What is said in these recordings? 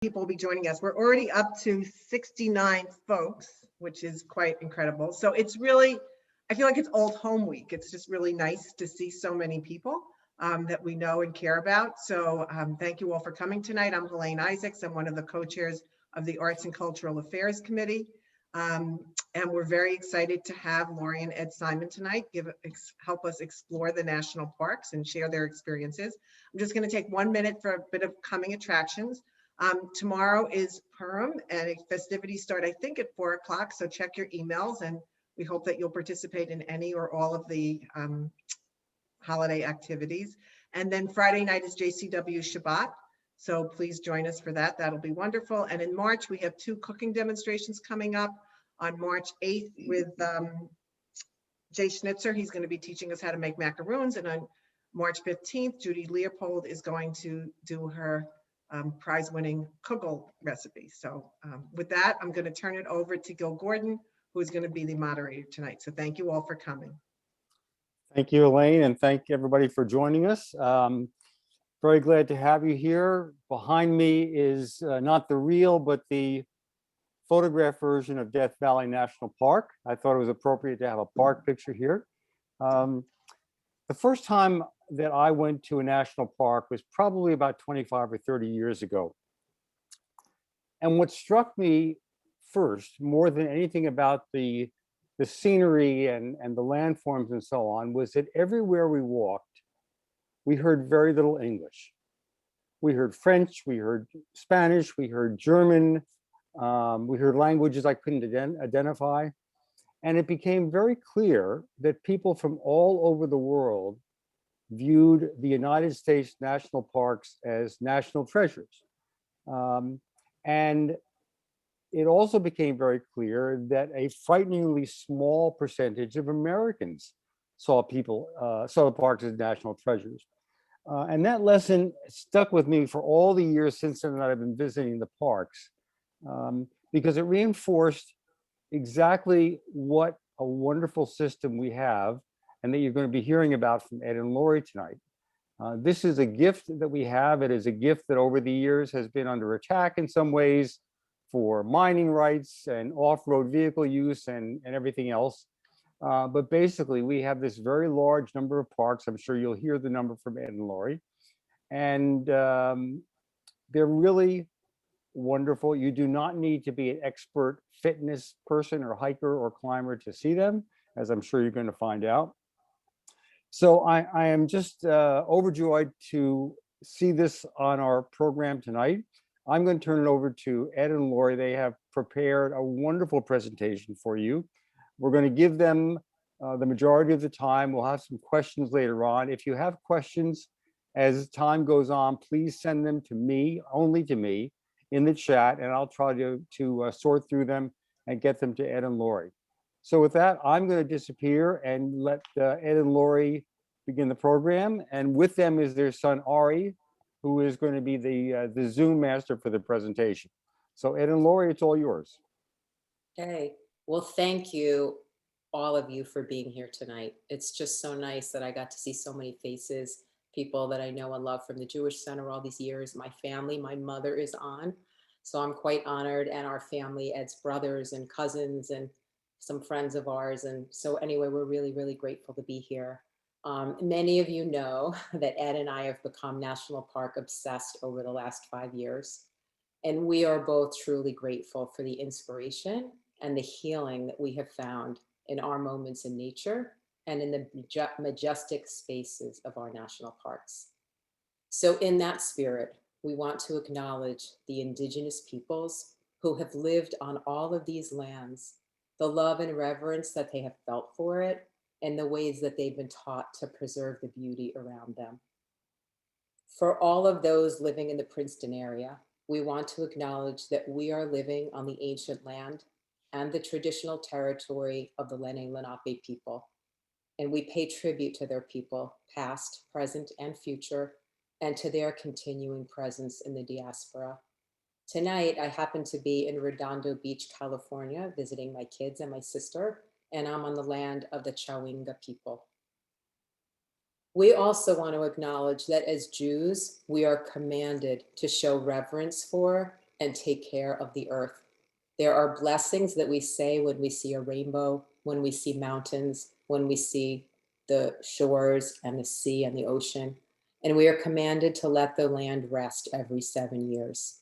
People will be joining us. We're already up to 69 folks, which is quite incredible. So it's really, I feel like it's Old Home Week. It's just really nice to see so many people that we know and care about. So thank you all for coming tonight. I'm Helene Isaacs. I'm one of the co-chairs of the Arts and Cultural Affairs Committee. And we're very excited to have Lori and Ed Simon tonight help us explore the national parks and share their experiences. I'm just going to take 1 minute for a bit of coming attractions. Tomorrow is Purim and festivities start, I think, at 4 o'clock. So check your emails, and we hope that you'll participate in any or all of the holiday activities. And then Friday night is JCW Shabbat. So please join us for that. That'll be wonderful. And in March, we have 2 cooking demonstrations coming up. On March 8th with Jay Schnitzer, he's going to be teaching us how to make macaroons. And on March 15th, Judy Leopold is going to do her prize-winning kugel recipe. So with that, I'm going to turn it over to Gil Gordon, who is going to be the moderator tonight. So thank you all for coming. Thank you, Elaine, and thank everybody for joining us. Very glad to have you here. Behind me is not the real, but the photograph version of Death Valley National Park. I thought it was appropriate to have a park picture here. The first time that I went to a national park was probably about 25 or 30 years ago. And what struck me first, more than anything about the scenery and the landforms and so on, was that everywhere we walked, we heard very little English. We heard French, we heard Spanish, we heard German, we heard languages I couldn't identify. And it became very clear that people from all over the world viewed the United States national parks as national treasures. And it also became very clear that a frighteningly small percentage of Americans saw the parks as national treasures. And that lesson stuck with me for all the years since then that I've been visiting the parks, because it reinforced exactly what a wonderful system we have, and that you're going to be hearing about from Ed and Lori tonight. This is a gift that we have. It is a gift that over the years has been under attack in some ways for mining rights and off-road vehicle use and everything else. But basically, we have this very large number of parks. I'm sure you'll hear the number from Ed and Lori. And they're really wonderful. You do not need to be an expert fitness person or hiker or climber to see them, as I'm sure you're going to find out. So I am just overjoyed to see this on our program tonight. I'm going to turn it over to Ed and Lori. They have prepared a wonderful presentation for you. We're going to give them the majority of the time. We'll have some questions later on. If you have questions as time goes on, please send them to me, only to me, in the chat, and I'll try to sort through them and get them to Ed and Lori. So with that, I'm going to disappear and let Ed and Lori begin the program. And with them is their son, Ari, who is going to be the Zoom master for the presentation. So Ed and Lori, it's all yours. Okay. Well, thank you, all of you, for being here tonight. It's just so nice that I got to see so many faces, people that I know and love from the Jewish Center all these years. My family, my mother is on, so I'm quite honored, and our family, Ed's brothers and cousins and some friends of ours. And so anyway, we're really, really grateful to be here. Many of you know that Ed and I have become national park obsessed over the last 5 years. And we are both truly grateful for the inspiration and the healing that we have found in our moments in nature and in the majestic spaces of our national parks. So in that spirit, we want to acknowledge the indigenous peoples who have lived on all of these lands, the love and reverence that they have felt for it, and the ways that they've been taught to preserve the beauty around them. For all of those living in the Princeton area, we want to acknowledge that we are living on the ancient land and the traditional territory of the Lenni Lenape people. And we pay tribute to their people, past, present, and future, and to their continuing presence in the diaspora. Tonight, I happen to be in Redondo Beach, California, visiting my kids and my sister, and I'm on the land of the Chawinga people. We also want to acknowledge that as Jews, we are commanded to show reverence for and take care of the earth. There are blessings that we say when we see a rainbow, when we see mountains, when we see the shores and the sea and the ocean. And we are commanded to let the land rest every 7 years.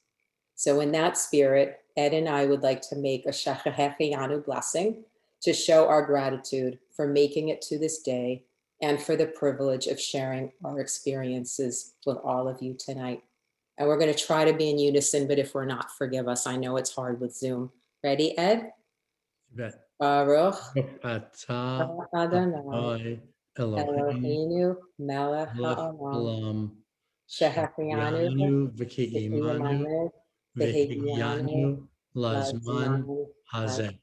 So in that spirit, Ed and I would like to make a Shahahehiyanu blessing to show our gratitude for making it to this day and for the privilege of sharing our experiences with all of you tonight. And we're going to try to be in unison, but if we're not, forgive us. I know it's hard with Zoom. Ready, Ed? You bet. Baruch Atah Adonai Eloheinu Eloheinu melech melech haolam haolam shehachianu shehachianu v'ki'imanu v'higyanu lazman hazeh.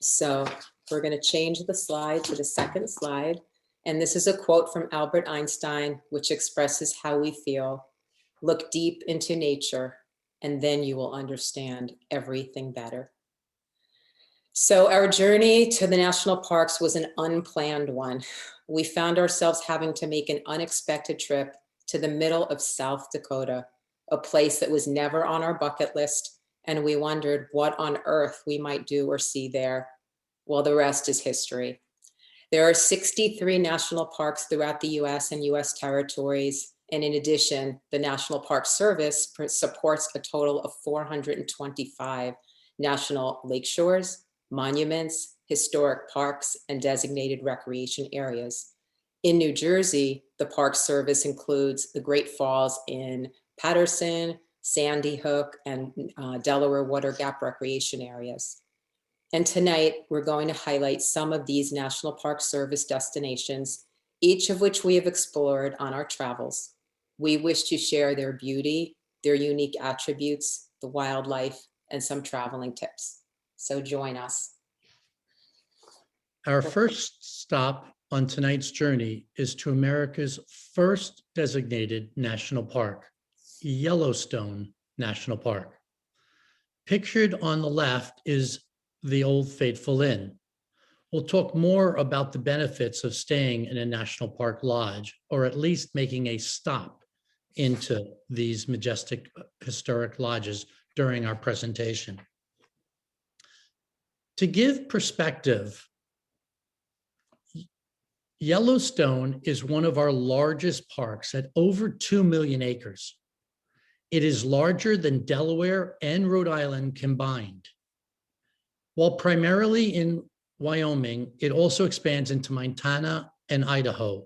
So we're going to change the slide to the second slide. And this is a quote from Albert Einstein, which expresses how we feel. Look deep into nature, and then you will understand everything better. So our journey to the national parks was an unplanned one. We found ourselves having to make an unexpected trip to the middle of South Dakota, a place that was never on our bucket list, and we wondered what on earth we might do or see there. Well, the rest is history. There are 63 national parks throughout the US and US territories. And in addition, the National Park Service supports a total of 425 national lakeshores, monuments, historic parks, and designated recreation areas. In New Jersey, the Park Service includes the Great Falls in Patterson, Sandy Hook, and Delaware Water Gap recreation areas. And tonight, we're going to highlight some of these National Park Service destinations, each of which we have explored on our travels. We wish to share their beauty, their unique attributes, the wildlife, and some traveling tips. So join us. Our first stop on tonight's journey is to America's first designated national park, Yellowstone National Park. Pictured on the left is the Old Faithful Inn. We'll talk more about the benefits of staying in a national park lodge, or at least making a stop into these majestic historic lodges during our presentation. To give perspective, Yellowstone is one of our largest parks at over 2 million acres. It is larger than Delaware and Rhode Island combined. While primarily in Wyoming, it also expands into Montana and Idaho.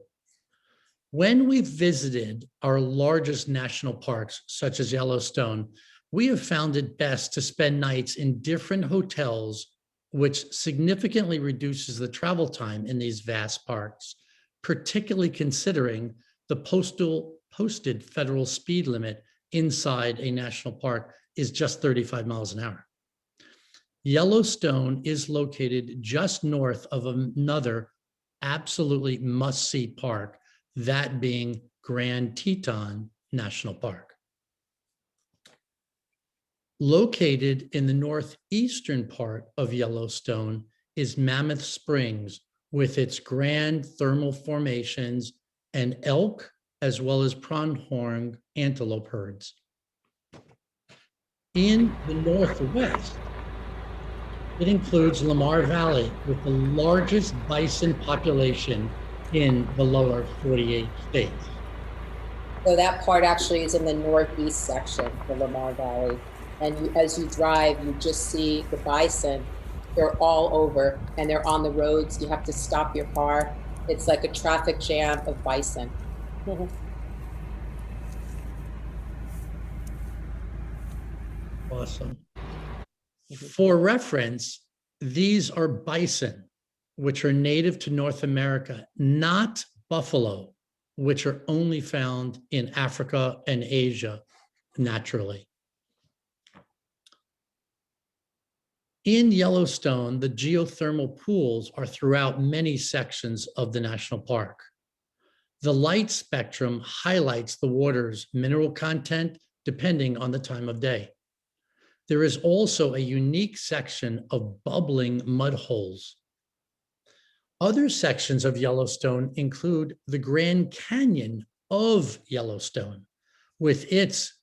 When we've visited our largest national parks, such as Yellowstone, we have found it best to spend nights in different hotels, which significantly reduces the travel time in these vast parks, particularly considering the posted federal speed limit inside a national park is just 35 miles an hour. Yellowstone is located just north of another absolutely must-see park, that being Grand Teton National Park. Located in the northeastern part of Yellowstone is Mammoth Springs, with its grand thermal formations and elk, as well as pronghorn antelope herds. In the northwest, it includes Lamar Valley, with the largest bison population in the lower 48 states. So that part actually is in the northeast section, the Lamar Valley. And as you drive, you just see the bison. They're all over and they're on the roads. You have to stop your car. It's like a traffic jam of bison. Awesome. For reference, these are bison, which are native to North America, not buffalo, which are only found in Africa and Asia naturally. In Yellowstone, the geothermal pools are throughout many sections of the national park. The light spectrum highlights the water's mineral content depending on the time of day. There is also a unique section of bubbling mud holes. Other sections of Yellowstone include the Grand Canyon of Yellowstone, with its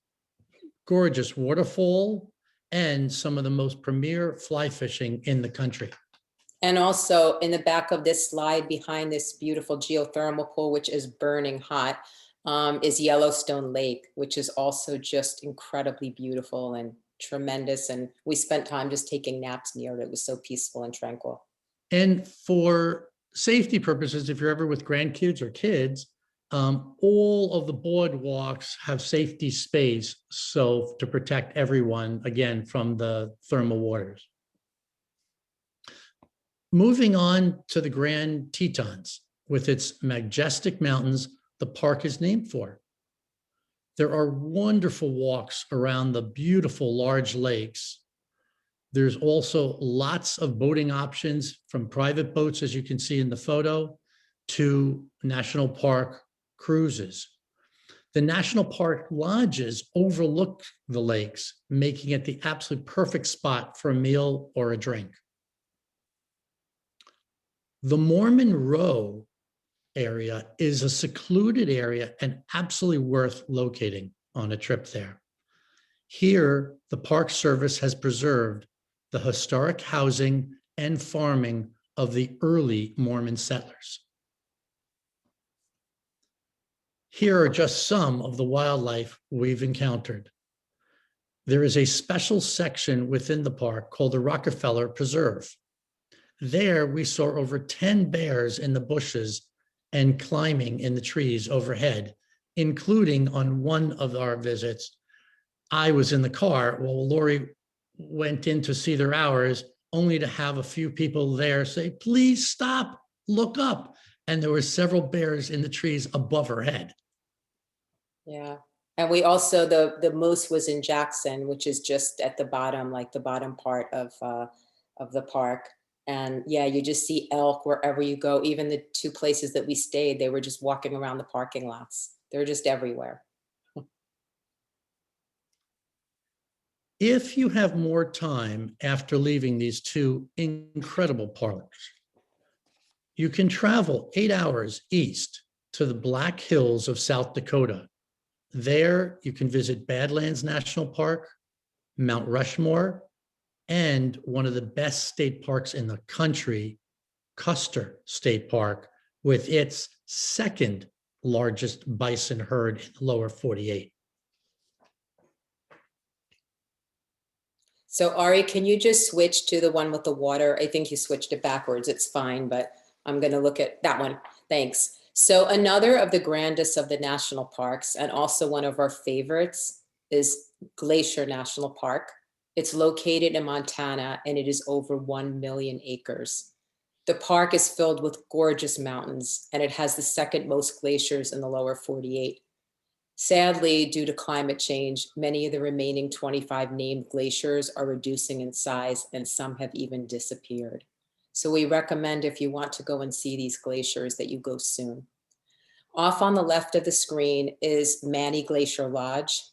gorgeous waterfall and some of the most premier fly fishing in the country. And also in the back of this slide behind this beautiful geothermal pool, which is burning hot, is Yellowstone Lake, which is also just incredibly beautiful and tremendous. And we spent time just taking naps near it. It was so peaceful and tranquil. And for safety purposes, if you're ever with grandkids or kids, all of the boardwalks have safety space, so to protect everyone, again, from the thermal waters. Moving on to the Grand Tetons, with its majestic mountains the park is named for. There are wonderful walks around the beautiful large lakes. There's also lots of boating options, from private boats, as you can see in the photo, to national park cruises. The national park lodges overlook the lakes, making it the absolute perfect spot for a meal or a drink. The Mormon Row area is a secluded area and absolutely worth locating on a trip there. Here, the Park Service has preserved the historic housing and farming of the early Mormon settlers. Here are just some of the wildlife we've encountered. There is a special section within the park called the Rockefeller Preserve. There, we saw over 10 bears in the bushes and climbing in the trees overhead, including on one of our visits. I was in the car while Lori went in to see their hours, only to have a few people there say, please stop, look up. And there were several bears in the trees above her head. Yeah. And we also, the moose was in Jackson, which is just at the bottom, like the bottom part of the park. And yeah, you just see elk wherever you go. Even the two places that we stayed, they were just walking around the parking lots. They're just everywhere. If you have more time after leaving these two incredible parks, you can travel 8 hours east to the Black Hills of South Dakota. There, you can visit Badlands National Park, Mount Rushmore, and one of the best state parks in the country, Custer State Park, with its second largest bison herd in the lower 48. So Ari, can you just switch to the one with the water? I think you switched it backwards. It's fine, but I'm going to look at that one. Thanks. So another of the grandest of the national parks, and also one of our favorites, is Glacier National Park. It's located in Montana, and it is over 1 million acres. The park is filled with gorgeous mountains, and it has the second most glaciers in the lower 48. Sadly, due to climate change, many of the remaining 25 named glaciers are reducing in size, and some have even disappeared. So we recommend, if you want to go and see these glaciers, that you go soon. Off on the left of the screen is Manny Glacier Lodge.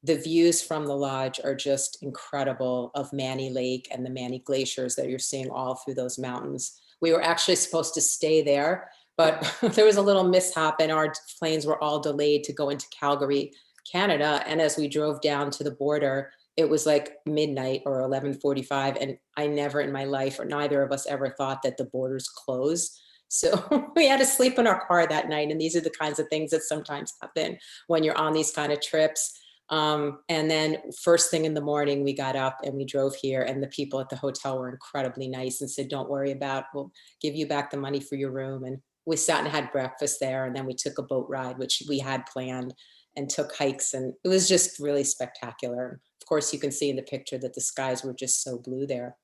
The views from the lodge are just incredible, of Manny Lake and the Manny glaciers that you're seeing all through those mountains. We were actually supposed to stay there, but there was a little mishap and our planes were all delayed to go into Calgary, Canada. And as we drove down to the border, it was like midnight or 11:45. And I never in my life, or neither of us ever thought that the borders closed. So we had to sleep in our car that night. And these are the kinds of things that sometimes happen when you're on these kind of trips. And then first thing in the morning, we got up and we drove here, and the people at the hotel were incredibly nice and said, don't worry about it. We'll give you back the money for your room. And we sat and had breakfast there. And then we took a boat ride, which we had planned, and took hikes. And it was just really spectacular. Of course, you can see in the picture that the skies were just so blue there.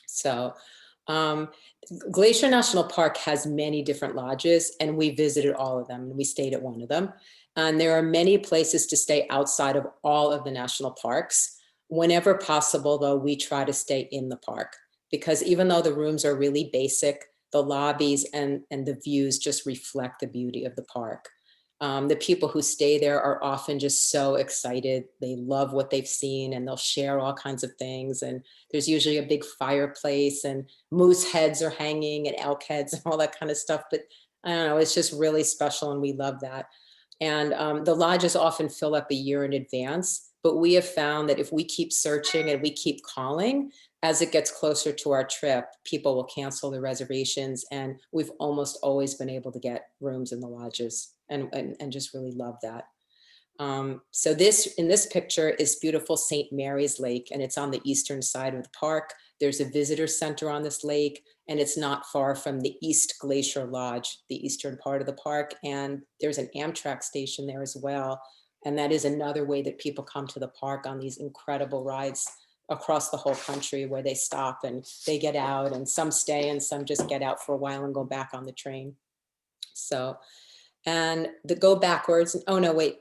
So Glacier National Park has many different lodges, and we visited all of them, and we stayed at one of them. And there are many places to stay outside of all of the national parks. Whenever possible, though, we try to stay in the park, because even though the rooms are really basic, the lobbies and the views just reflect the beauty of the park. The people who stay there are often just so excited. They love what they've seen, and they'll share all kinds of things. And there's usually a big fireplace, and moose heads are hanging, and elk heads and all that kind of stuff. But I don't know, it's just really special, and we love that. And the lodges often fill up a year in advance, but we have found that if we keep searching and we keep calling, as it gets closer to our trip, people will cancel their reservations, and we've almost always been able to get rooms in the lodges, and just really love that. So in this picture is beautiful St. Mary's Lake, and it's on the eastern side of the park. There's a visitor center on this lake, and it's not far from the East Glacier Lodge, the eastern part of the park. And there's an Amtrak station there as well. And that is another way that people come to the park on these incredible rides across the whole country, where they stop and they get out, and some stay and some just get out for a while and go back on the train. So, and the go backwards. Oh no, wait.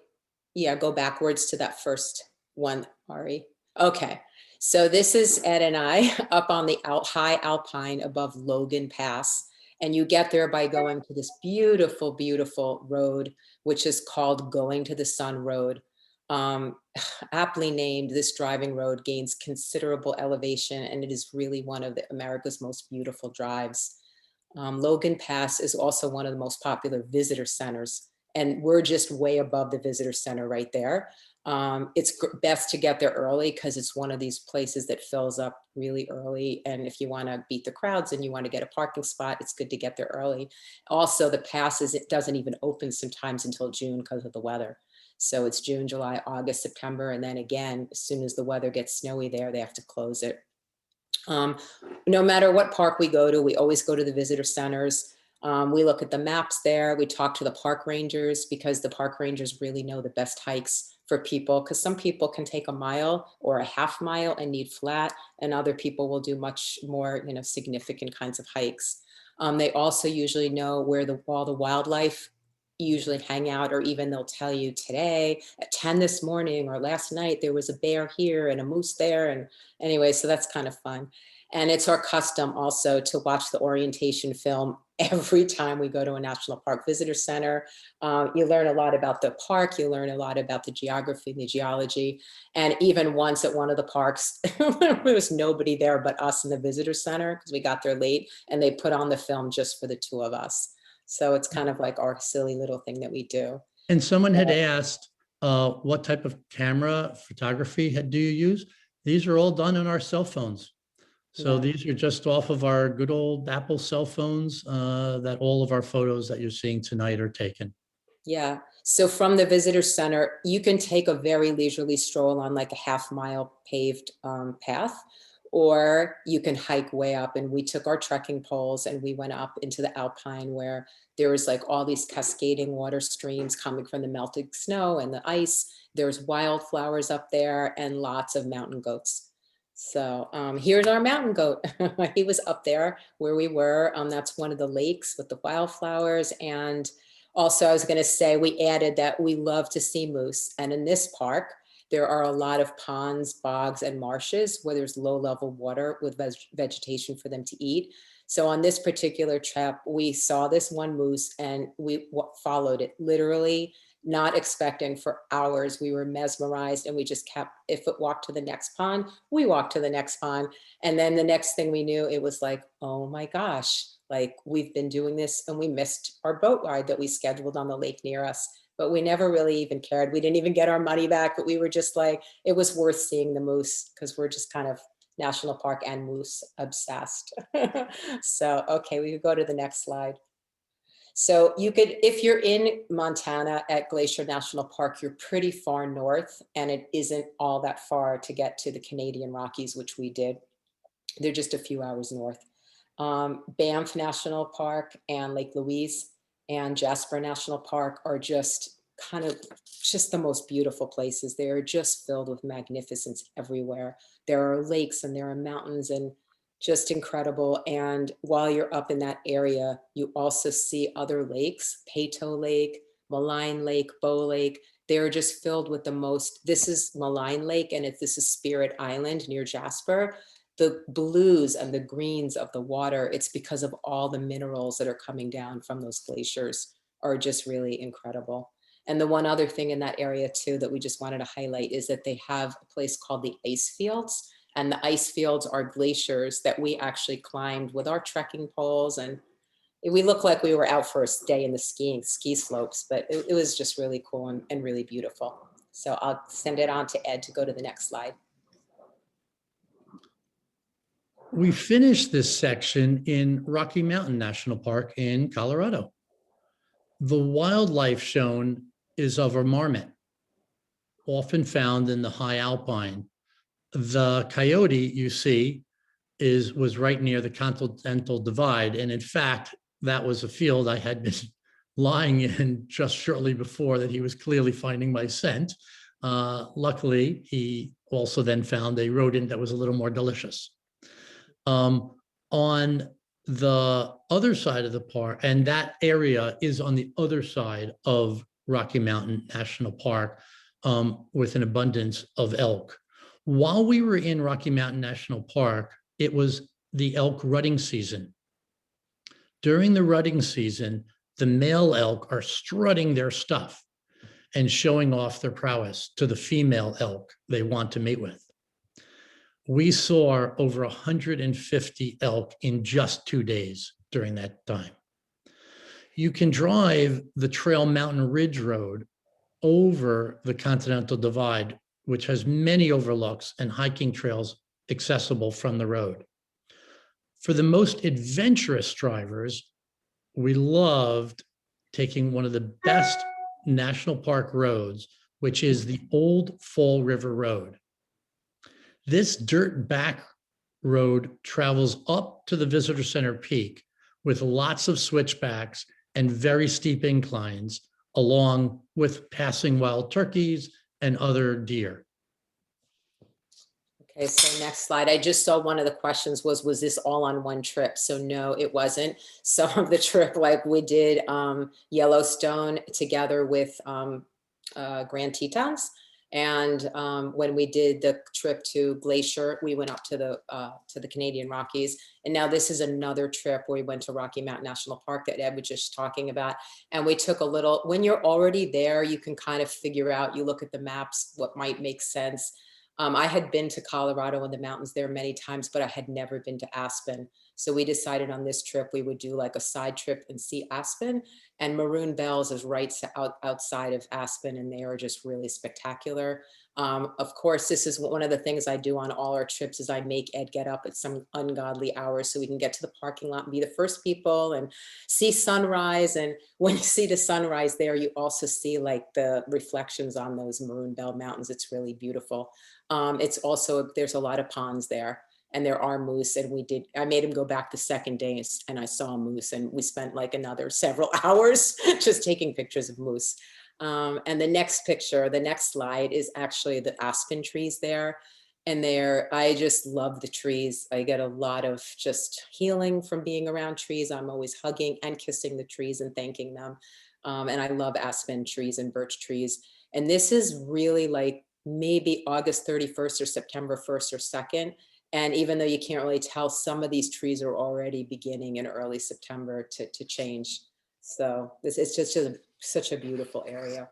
Yeah, go backwards to that first one, Ari. Okay, so this is Ed and I up on the high alpine above Logan Pass. And you get there by going to this beautiful, beautiful road, which is called Going to the Sun Road. Aptly named, this driving road gains considerable elevation, and it is really one of America's most beautiful drives. Logan Pass is also one of the most popular visitor centers, and we're just way above the visitor center right there. It's best to get there early because it's one of these places that fills up really early. And if you want to beat the crowds and you want to get a parking spot, it's good to get there early. Also, the passes, it doesn't even open sometimes until June because of the weather. So it's June, July, August, September. And then again, as soon as the weather gets snowy there, they have to close it. No matter what park we go to, we always go to the visitor centers. We look at the maps there. We talk to the park rangers, because the park rangers really know the best hikes for people, because some people can take a mile or a half mile and need flat, and other people will do much more, significant kinds of hikes. They also usually know where all the wildlife usually hang out, or even they'll tell you today at 10 this morning or last night there was a bear here and a moose there. And anyway, so that's kind of fun. And it's our custom also to watch the orientation film every time we go to a national park visitor center. You learn a lot about the park, you learn a lot about the geography and the geology. And even once at one of the parks, there was nobody there but us in the visitor center, because we got there late, and they put on the film just for the two of us. So it's kind of like our silly little thing that we do. And someone had asked, what type of camera photography do you use? These are all done on our cell phones. So these are just off of our good old Apple cell phones that all of our photos that you're seeing tonight are taken. Yeah. So from the visitor center, you can take a very leisurely stroll on like a half-mile paved path, or you can hike way up. And we took our trekking poles and we went up into the alpine, where there was like all these cascading water streams coming from the melted snow and the ice. There's wildflowers up there and lots of mountain goats. So here's our mountain goat. He was up there where we were. That's one of the lakes with the wildflowers. And also, I was going to say, we added that we love to see moose. And in this park, there are a lot of ponds, bogs, and marshes where there's low level water with vegetation for them to eat. So on this particular trip, we saw this one moose and we followed it, literally not expecting, for hours. We were mesmerized, and we just kept, if it walked to the next pond, we walked to the next pond. And then the next thing we knew, it was like, oh my gosh, like we've been doing this, and we missed our boat ride that we scheduled on the lake near us. But we never really even cared. We didn't even get our money back, but we were just like, it was worth seeing the moose, because we're just kind of national park and moose obsessed. So, okay, we could go to the next slide. So you could, if you're in Montana at Glacier National Park, you're pretty far north, and it isn't all that far to get to the Canadian Rockies, which we did. They're just a few hours north. Banff National Park and Lake Louise and Jasper National Park are just kind of just the most beautiful places. They are just filled with magnificence everywhere. There are lakes and there are mountains, and just incredible. And while you're up in that area, you also see other lakes, Peyto Lake, Malign Lake, Bow Lake. They're just filled with the most. This is Malign Lake, and this is Spirit Island near Jasper. The blues and the greens of the water, it's because of all the minerals that are coming down from those glaciers, are just really incredible. And the one other thing in that area too that we just wanted to highlight is that they have a place called the Ice Fields. And the ice fields are glaciers that we actually climbed with our trekking poles. And we looked like we were out for a day in the ski slopes, but it was just really cool and really beautiful. So I'll send it on to Ed to go to the next slide. We finished this section in Rocky Mountain National Park in Colorado. The wildlife shown is of a marmot, often found in the high alpine. The coyote you see was right near the Continental Divide. And in fact, that was a field I had been lying in just shortly before that he was clearly finding my scent. Luckily, he also then found a rodent that was a little more delicious. On the other side of the park, and that area is on the other side of Rocky Mountain National Park, with an abundance of elk. While we were in Rocky Mountain National Park, it was the elk rutting season. During the rutting season, the male elk are strutting their stuff and showing off their prowess to the female elk they want to mate with. We saw over 150 elk in just 2 days during that time. You can drive the Trail Mountain Ridge Road over the Continental Divide, which has many overlooks and hiking trails accessible from the road. For the most adventurous drivers, we loved taking one of the best national park roads, which is the Old Fall River Road. This dirt back road travels up to the visitor center peak with lots of switchbacks and very steep inclines, along with passing wild turkeys and other deer. Okay, so next slide. I just saw one of the questions was this all on one trip? So no, it wasn't. Some of the trip, like we did Yellowstone together with Grand Tetons. And when we did the trip to Glacier, we went up to the Canadian Rockies. And now this is another trip where we went to Rocky Mountain National Park that Ed was just talking about. And we took a little, when you're already there, you can kind of figure out, you look at the maps, what might make sense. I had been to Colorado and the mountains there many times, but I had never been to Aspen. So we decided on this trip, we would do like a side trip and see Aspen, and Maroon Bells is right outside of Aspen, and they are just really spectacular. Of course, this is one of the things I do on all our trips is I make Ed get up at some ungodly hours so we can get to the parking lot and be the first people and see sunrise. And when you see the sunrise there, you also see like the reflections on those Maroon Bell Mountains. It's really beautiful. It's also, there's a lot of ponds there. And there are moose, and I made him go back the second day and I saw a moose, and we spent like another several hours just taking pictures of moose. And the next picture, the next slide is actually the aspen trees there. And I just love the trees. I get a lot of just healing from being around trees. I'm always hugging and kissing the trees and thanking them. And I love aspen trees and birch trees. And this is really like maybe August 31st or September 1st or 2nd. And even though you can't really tell, some of these trees are already beginning in early September to change. So it's just such a beautiful area.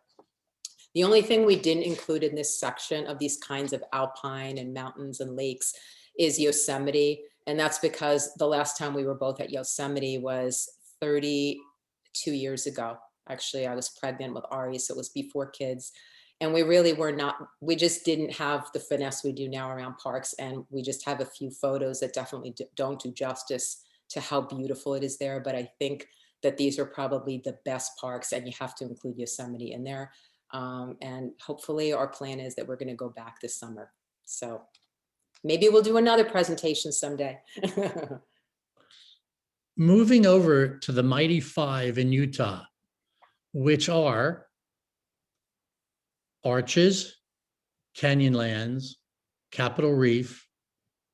The only thing we didn't include in this section of these kinds of alpine and mountains and lakes is Yosemite. And that's because the last time we were both at Yosemite was 32 years ago. Actually, I was pregnant with Ari, so it was before kids. And we just didn't have the finesse we do now around parks. And we just have a few photos that definitely don't do justice to how beautiful it is there. But I think that these are probably the best parks, and you have to include Yosemite in there. And hopefully our plan is that we're going to go back this summer. So maybe we'll do another presentation someday. Moving over to the Mighty Five in Utah, which are Arches, Canyonlands, Capitol Reef,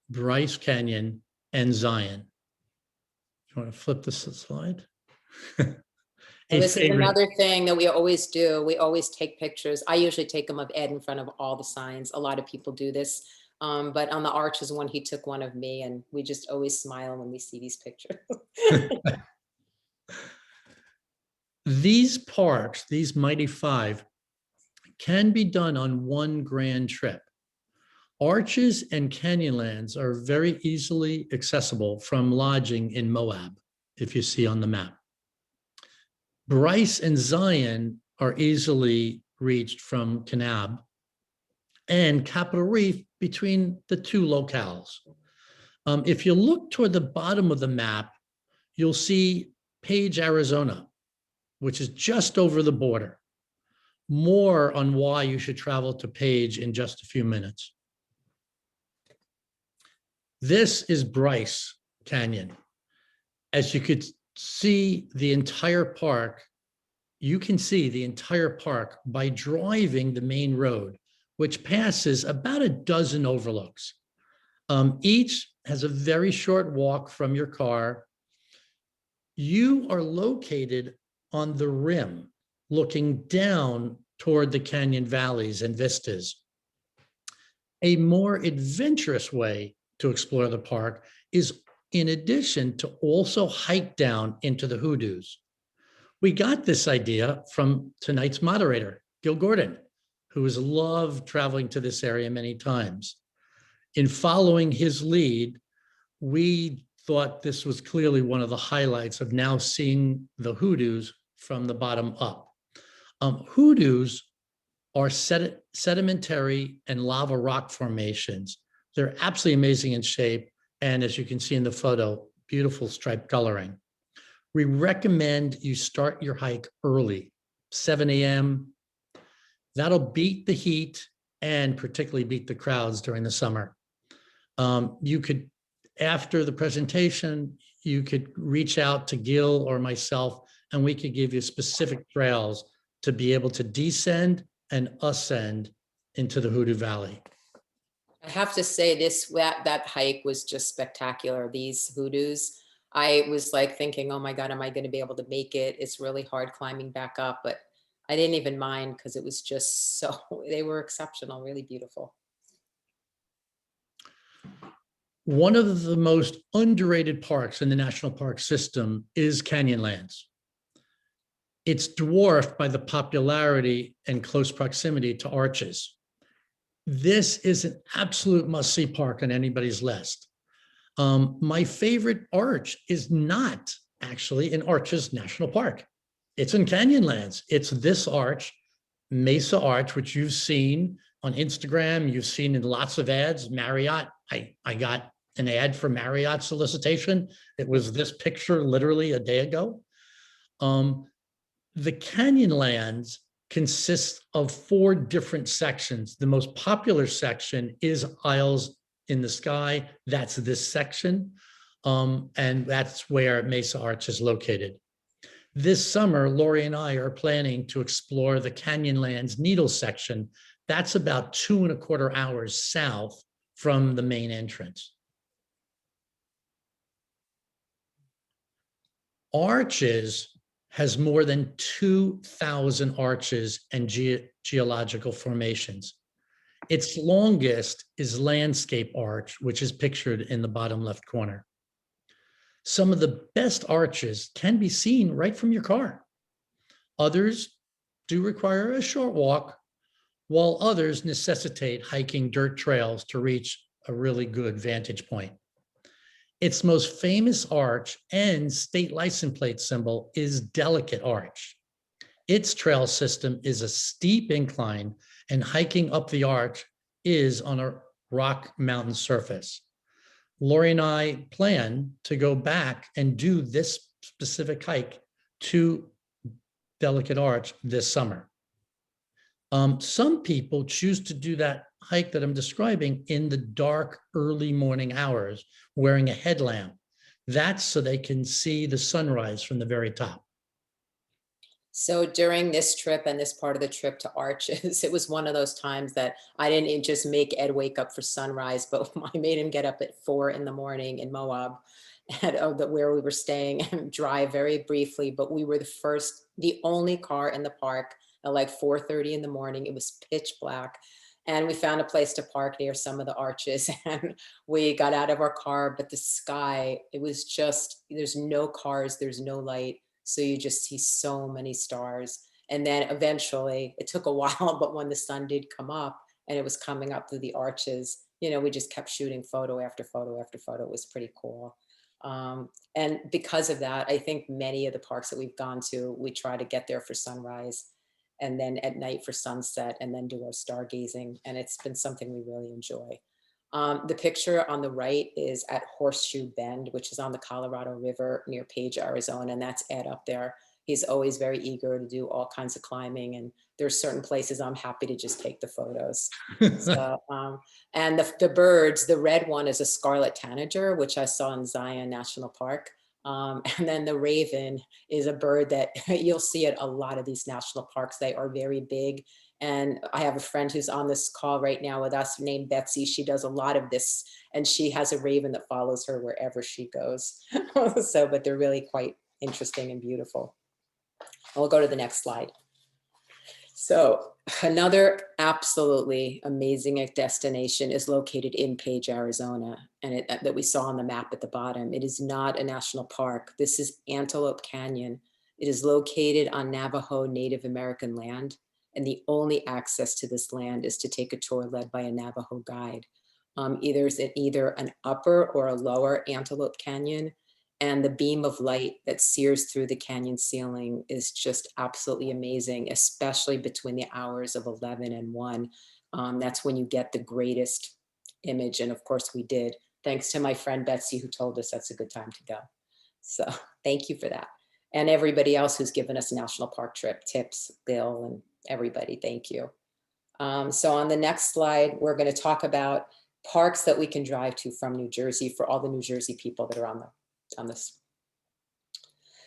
Bryce Canyon, and Zion. You want to flip this slide? This is another thing that we always do. We always take pictures. I usually take them of Ed in front of all the signs. A lot of people do this. But on the Arches one, he took one of me, and we just always smile when we see these pictures. These parks, these Mighty Five, can be done on one grand trip. Arches and Canyonlands are very easily accessible from lodging in Moab if you see on the map. Bryce and Zion are easily reached from Kanab, and Capitol Reef between the two locales. If you look toward the bottom of the map, you'll see Page, Arizona, which is just over the border. More on why you should travel to Page in just a few minutes. This is Bryce Canyon. As you could see the entire park, you can see the entire park by driving the main road, which passes about a dozen overlooks. Each has a very short walk from your car. You are located on the rim, looking down toward the canyon valleys and vistas. A more adventurous way to explore the park is, in addition, to also hike down into the Hoodoos. We got this idea from tonight's moderator, Gil Gordon, who has loved traveling to this area many times. In following his lead, we thought this was clearly one of the highlights of now seeing the Hoodoos from the bottom up. Hoodoos are sedimentary and lava rock formations. They're absolutely amazing in shape. And as you can see in the photo, beautiful striped coloring. We recommend you start your hike early, 7 a.m. That'll beat the heat and particularly beat the crowds during the summer. You could, after the presentation, you could reach out to Gil or myself, and we could give you specific trails to be able to descend and ascend into the Hoodoo Valley. I have to say that hike was just spectacular. These Hoodoos, I was like thinking, oh my God, am I going to be able to make it? It's really hard climbing back up, but I didn't even mind because it was just so, they were exceptional, really beautiful. One of the most underrated parks in the national park system is Canyonlands. It's dwarfed by the popularity and close proximity to Arches. This is an absolute must-see park on anybody's list. My favorite arch is not actually in Arches National Park. It's in Canyonlands. It's this arch, Mesa Arch, which you've seen on Instagram. You've seen in lots of ads. Marriott, I got an ad for Marriott solicitation. It was this picture literally a day ago. The Canyonlands consists of 4 different sections. The most popular section is Isles in the Sky. That's this section. And that's where Mesa Arch is located. This summer, Lori and I are planning to explore the Canyonlands Needle section. That's about 2.25 hours south from the main entrance. Arches has more than 2,000 arches and geological formations. Its longest is Landscape Arch, which is pictured in the bottom left corner. Some of the best arches can be seen right from your car. Others do require a short walk, while others necessitate hiking dirt trails to reach a really good vantage point. Its most famous arch and state license plate symbol is Delicate Arch. Its trail system is a steep incline, and hiking up the arch is on a rock mountain surface. Lori and I plan to go back and do this specific hike to Delicate Arch this summer. Some people choose to do that hike that I'm describing in the dark, early morning hours, wearing a headlamp. That's so they can see the sunrise from the very top. So during this trip and this part of the trip to Arches, it was one of those times that I didn't just make Ed wake up for sunrise, but I made him get up at 4 in the morning in Moab at where we were staying and drive very briefly. But we were the only car in the park at like 4:30 in the morning. It was pitch black. And we found a place to park near some of the arches, and we got out of our car, but the sky, it was just, there's no cars, there's no light. So you just see so many stars. And then eventually, it took a while, but when the sun did come up and it was coming up through the arches, you know, we just kept shooting photo after photo after photo. It was pretty cool. And because of that, I think many of the parks that we've gone to, we try to get there for sunrise and then at night for sunset and then do our stargazing. And it's been something we really enjoy. The picture on the right is at Horseshoe Bend, which is on the Colorado River near Page, Arizona. And that's Ed up there. He's always very eager to do all kinds of climbing. And there's certain places I'm happy to just take the photos. So, and the birds, the red one is a scarlet tanager, which I saw in Zion National Park. And then the raven is a bird that you'll see at a lot of these national parks. They are very big. And I have a friend who's on this call right now with us named Betsy. She does a lot of this, and she has a raven that follows her wherever she goes. So, but they're really quite interesting and beautiful. I'll go to the next slide. So another absolutely amazing destination is located in Page, Arizona, and that we saw on the map at the bottom. It is not a national park. This is Antelope Canyon. It is located on Navajo Native American land, and the only access to this land is to take a tour led by a Navajo guide. Either an upper or a lower Antelope Canyon, and the beam of light that sears through the canyon ceiling is just absolutely amazing, especially between the hours of 11 and 1. That's when you get the greatest image. And of course we did, thanks to my friend Betsy, who told us that's a good time to go. So thank you for that. And everybody else who's given us a national park trip tips, Bill and everybody, thank you. So on the next slide, we're gonna talk about parks that we can drive to from New Jersey for all the New Jersey people that are on this.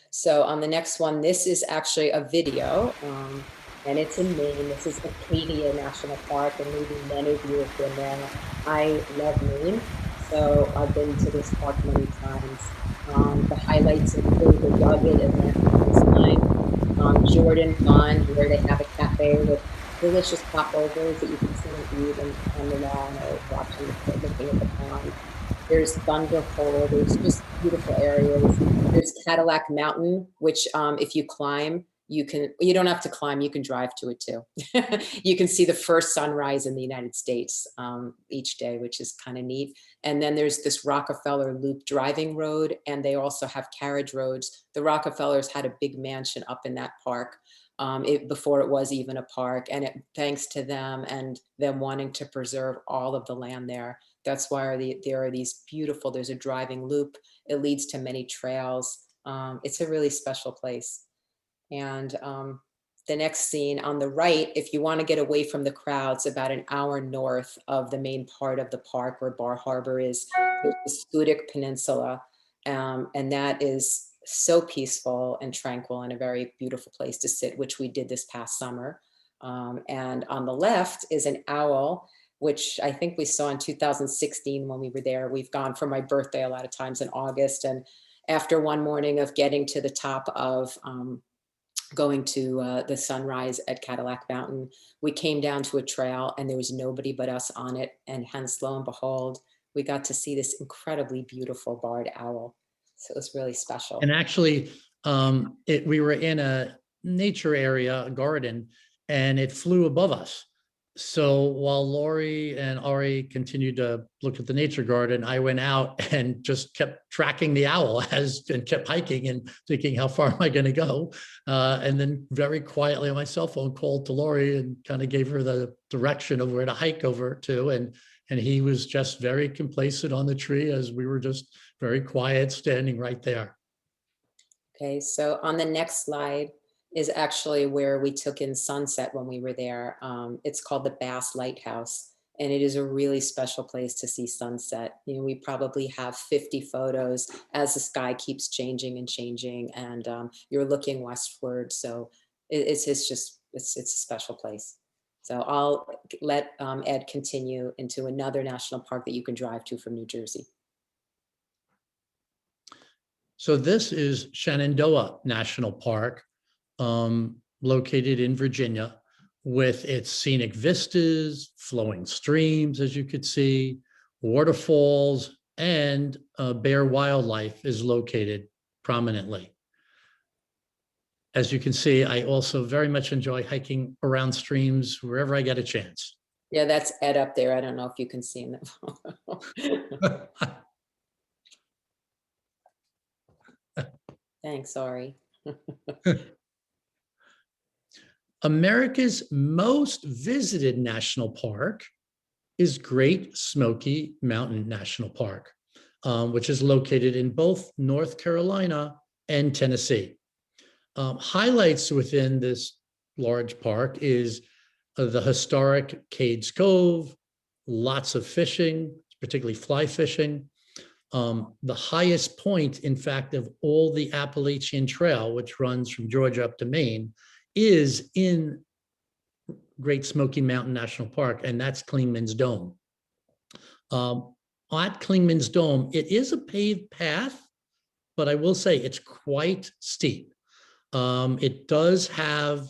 So on the next one, this is actually a video, and it's in Maine. This is Acadia National Park, and maybe many of you have been there. I love Maine, so I've been to this park many times. The highlights include the rugged Atlantic coastline, Jordan Pond, where they have a cafe with delicious popovers that you can sit and eat on the lawn or watching, looking at the pond. There's Thunder Hole, there's just beautiful areas. There's Cadillac Mountain, which if you climb, you don't have to climb, you can drive to it too. You can see the first sunrise in the United States each day, which is kind of neat. And then there's this Rockefeller Loop driving road, and they also have carriage roads. The Rockefellers had a big mansion up in that park before it was even a park. And thanks to them and them wanting to preserve all of the land there, that's why there are these beautiful, there's a driving loop. It leads to many trails. It's a really special place. And the next scene on the right, if you want to get away from the crowds, about an hour north of the main part of the park where Bar Harbor is, the Buddhic Peninsula. And that is so peaceful and tranquil and a very beautiful place to sit, which we did this past summer. And on the left is an owl, which I think we saw in 2016 when we were there. We've gone for my birthday a lot of times in August. And after one morning of getting to the top of going to the sunrise at Cadillac Mountain, we came down to a trail and there was nobody but us on it. And hence, lo and behold, we got to see this incredibly beautiful barred owl. So it was really special. And actually, we were in a nature area, a garden, and it flew above us. So while Lori and Ari continued to look at the nature garden, I went out and just kept tracking the owl and kept hiking and thinking, how far am I going to go? And then very quietly on my cell phone called to Lori and kind of gave her the direction of where to hike over to. And he was just very complacent on the tree as we were just very quiet, standing right there. Okay, so on the next slide is actually where we took in sunset when we were there. It's called the Bass Lighthouse, and it is a really special place to see sunset. You know, we probably have 50 photos as the sky keeps changing and changing, and you're looking westward. So it's a special place. So I'll let Ed continue into another national park that you can drive to from New Jersey. So this is Shenandoah National Park, located in Virginia, with its scenic vistas, flowing streams, as you could see, waterfalls, and bear wildlife is located prominently. As you can see, I also very much enjoy hiking around streams wherever I get a chance. Yeah, that's Ed up there. I don't know if you can see him. Thanks, Ari. America's most visited national park is Great Smoky Mountain National Park, which is located in both North Carolina and Tennessee. Highlights within this large park is the historic Cades Cove, lots of fishing, particularly fly fishing. The highest point, in fact, of all the Appalachian Trail, which runs from Georgia up to Maine, is in Great Smoky Mountain National Park, and that's Clingman's Dome. At Clingman's Dome, it is a paved path, but I will say it's quite steep. It does have,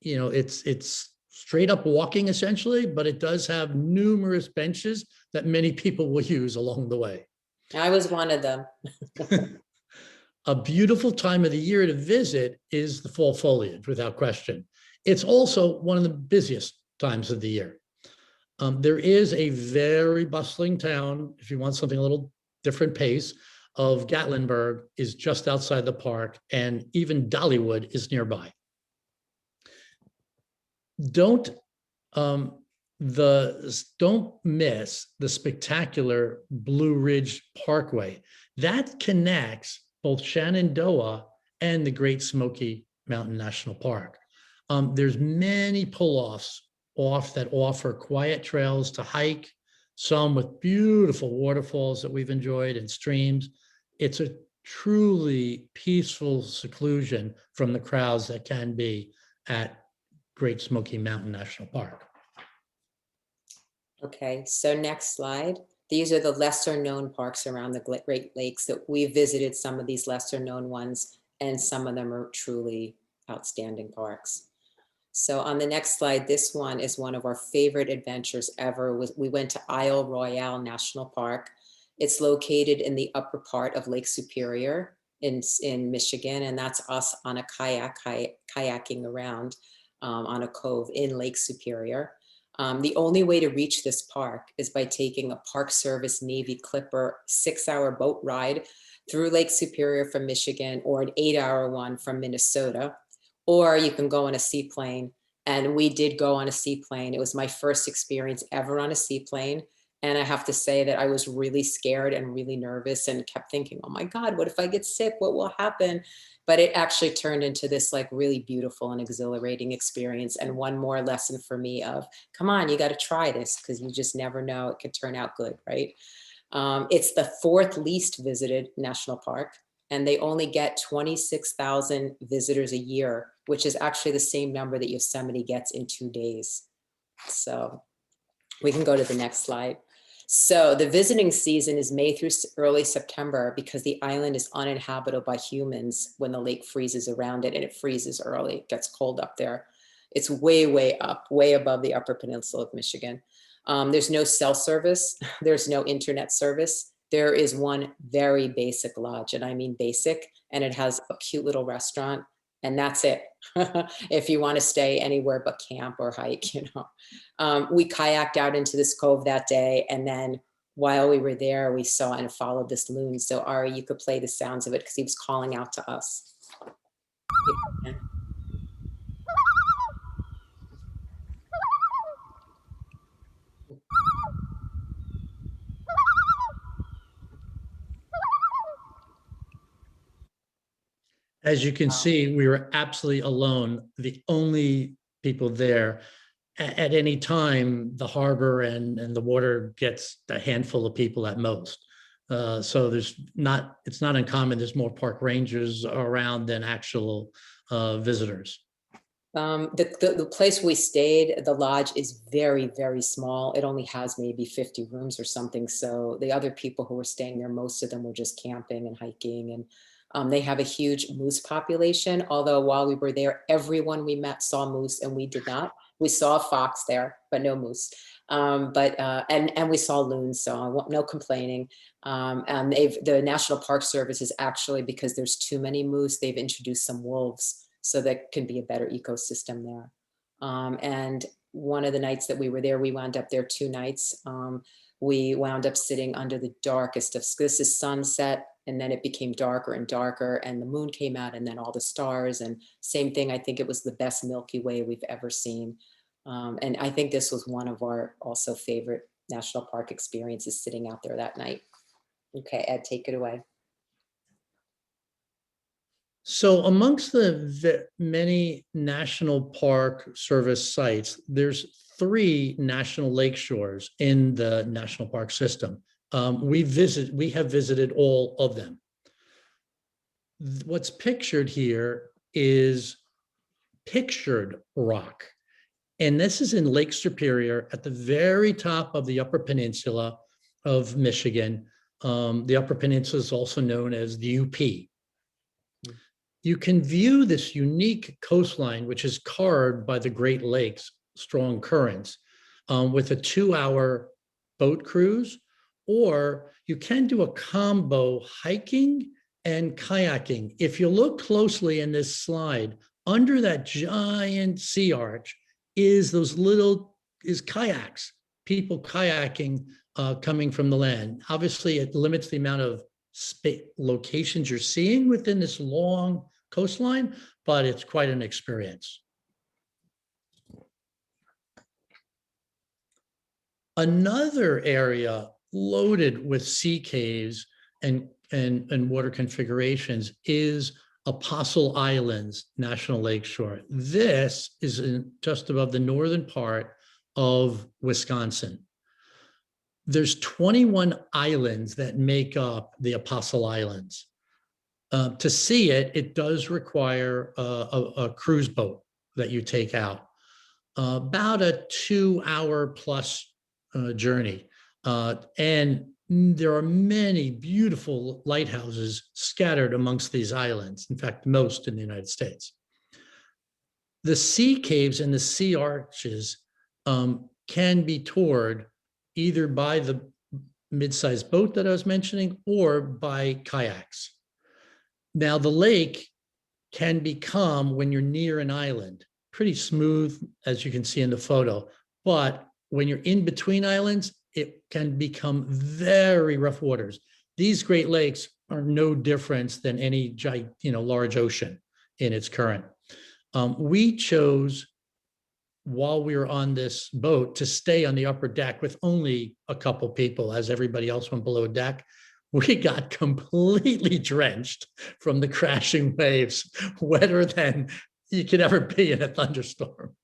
it's straight up walking essentially, but it does have numerous benches that many people will use along the way. I was one of them. A beautiful time of the year to visit is the fall foliage, without question. It's also one of the busiest times of the year. There is a very bustling town, if you want something a little different pace, of Gatlinburg is just outside the park, and even Dollywood is nearby. Don't miss the spectacular Blue Ridge Parkway. That connects both Shenandoah and the Great Smoky Mountain National Park. There's many pull-offs that offer quiet trails to hike, some with beautiful waterfalls that we've enjoyed and streams. It's a truly peaceful seclusion from the crowds that can be at Great Smoky Mountain National Park. Okay, so next slide. These are the lesser known parks around the Great Lakes that we visited, some of these lesser known ones, and some of them are truly outstanding parks. So on the next slide, this one is one of our favorite adventures ever. We went to Isle Royale National Park. It's located in the upper part of Lake Superior in Michigan, and that's us on a kayaking around on a cove in Lake Superior. The only way to reach this park is by taking a Park Service Navy Clipper 6-hour boat ride through Lake Superior from Michigan, or an 8-hour one from Minnesota, or you can go on a seaplane. And we did go on a seaplane. It was my first experience ever on a seaplane. And I have to say that I was really scared and really nervous and kept thinking, oh my God, what if I get sick? What will happen? But it actually turned into this like really beautiful and exhilarating experience. And one more lesson for me of, come on, you got to try this, because you just never know, it could turn out good, right? It's the 4th least visited national park, and they only get 26,000 visitors a year, which is actually the same number that Yosemite gets in 2 days. So we can go to the next slide. So the visiting season is May through early September, because the island is uninhabitable by humans when the lake freezes around it, and it freezes early. It gets cold up there. It's way, way up, way above the upper peninsula of Michigan. There's no cell service. There's no internet service. There is one very basic lodge, and I mean basic, and it has a cute little restaurant, and that's it. If you want to stay anywhere but camp or hike, we kayaked out into this cove that day, and then while we were there, we saw and followed this loon. So Ari, you could play the sounds of it, because he was calling out to us. As you can see, we were absolutely alone, the only people there. At any time, the harbor and the water gets a handful of people at most. So it's not uncommon. There's more park rangers around than actual visitors. The place we stayed, the lodge, is very, very small. It only has maybe 50 rooms or something. So the other people who were staying there, most of them were just camping and hiking, and they have a huge moose population. Although while we were there, everyone we met saw moose, and we did not. We saw a fox there, but no moose. And we saw loons, so no complaining. And the National Park Service is actually, because there's too many moose, they've introduced some wolves, so that can be a better ecosystem there. And one of the nights that we were there, we wound up there 2 nights. We wound up sitting under the darkest of, this is sunset, and then it became darker and darker, and the moon came out, and then all the stars, and same thing. I think it was the best Milky Way we've ever seen. And I think this was one of our also favorite national park experiences, sitting out there that night. Okay, Ed, take it away. So amongst the many National Park Service sites, there's 3 national lake shores in the national park system. We have visited all of them. What's pictured here is pictured rock. And this is in Lake Superior at the very top of the Upper Peninsula of Michigan. The Upper Peninsula is also known as the UP. You can view this unique coastline, which is carved by the Great Lakes, strong currents, with a 2-hour boat cruise, or you can do a combo hiking and kayaking. If you look closely in this slide, under that giant sea arch is kayaks, people kayaking coming from the land. Obviously, it limits the amount of locations you're seeing within this long coastline, but it's quite an experience. Another area loaded with sea caves and water configurations is Apostle Islands National Lakeshore. This is just above the northern part of Wisconsin. There's 21 islands that make up the Apostle Islands. To see it, it does require a cruise boat that you take out. About a 2-hour plus journey. And there are many beautiful lighthouses scattered amongst these islands. In fact, most in the United States. The sea caves and the sea arches can be toured either by the mid-sized boat that I was mentioning or by kayaks. Now, the lake can become, when you're near an island, pretty smooth, as you can see in the photo. But when you're in between islands, it can become very rough waters. These Great Lakes are no different than any large ocean in its current. We chose, while we were on this boat, to stay on the upper deck with only a couple people, as everybody else went below deck. We got completely drenched from the crashing waves, wetter than you could ever be in a thunderstorm.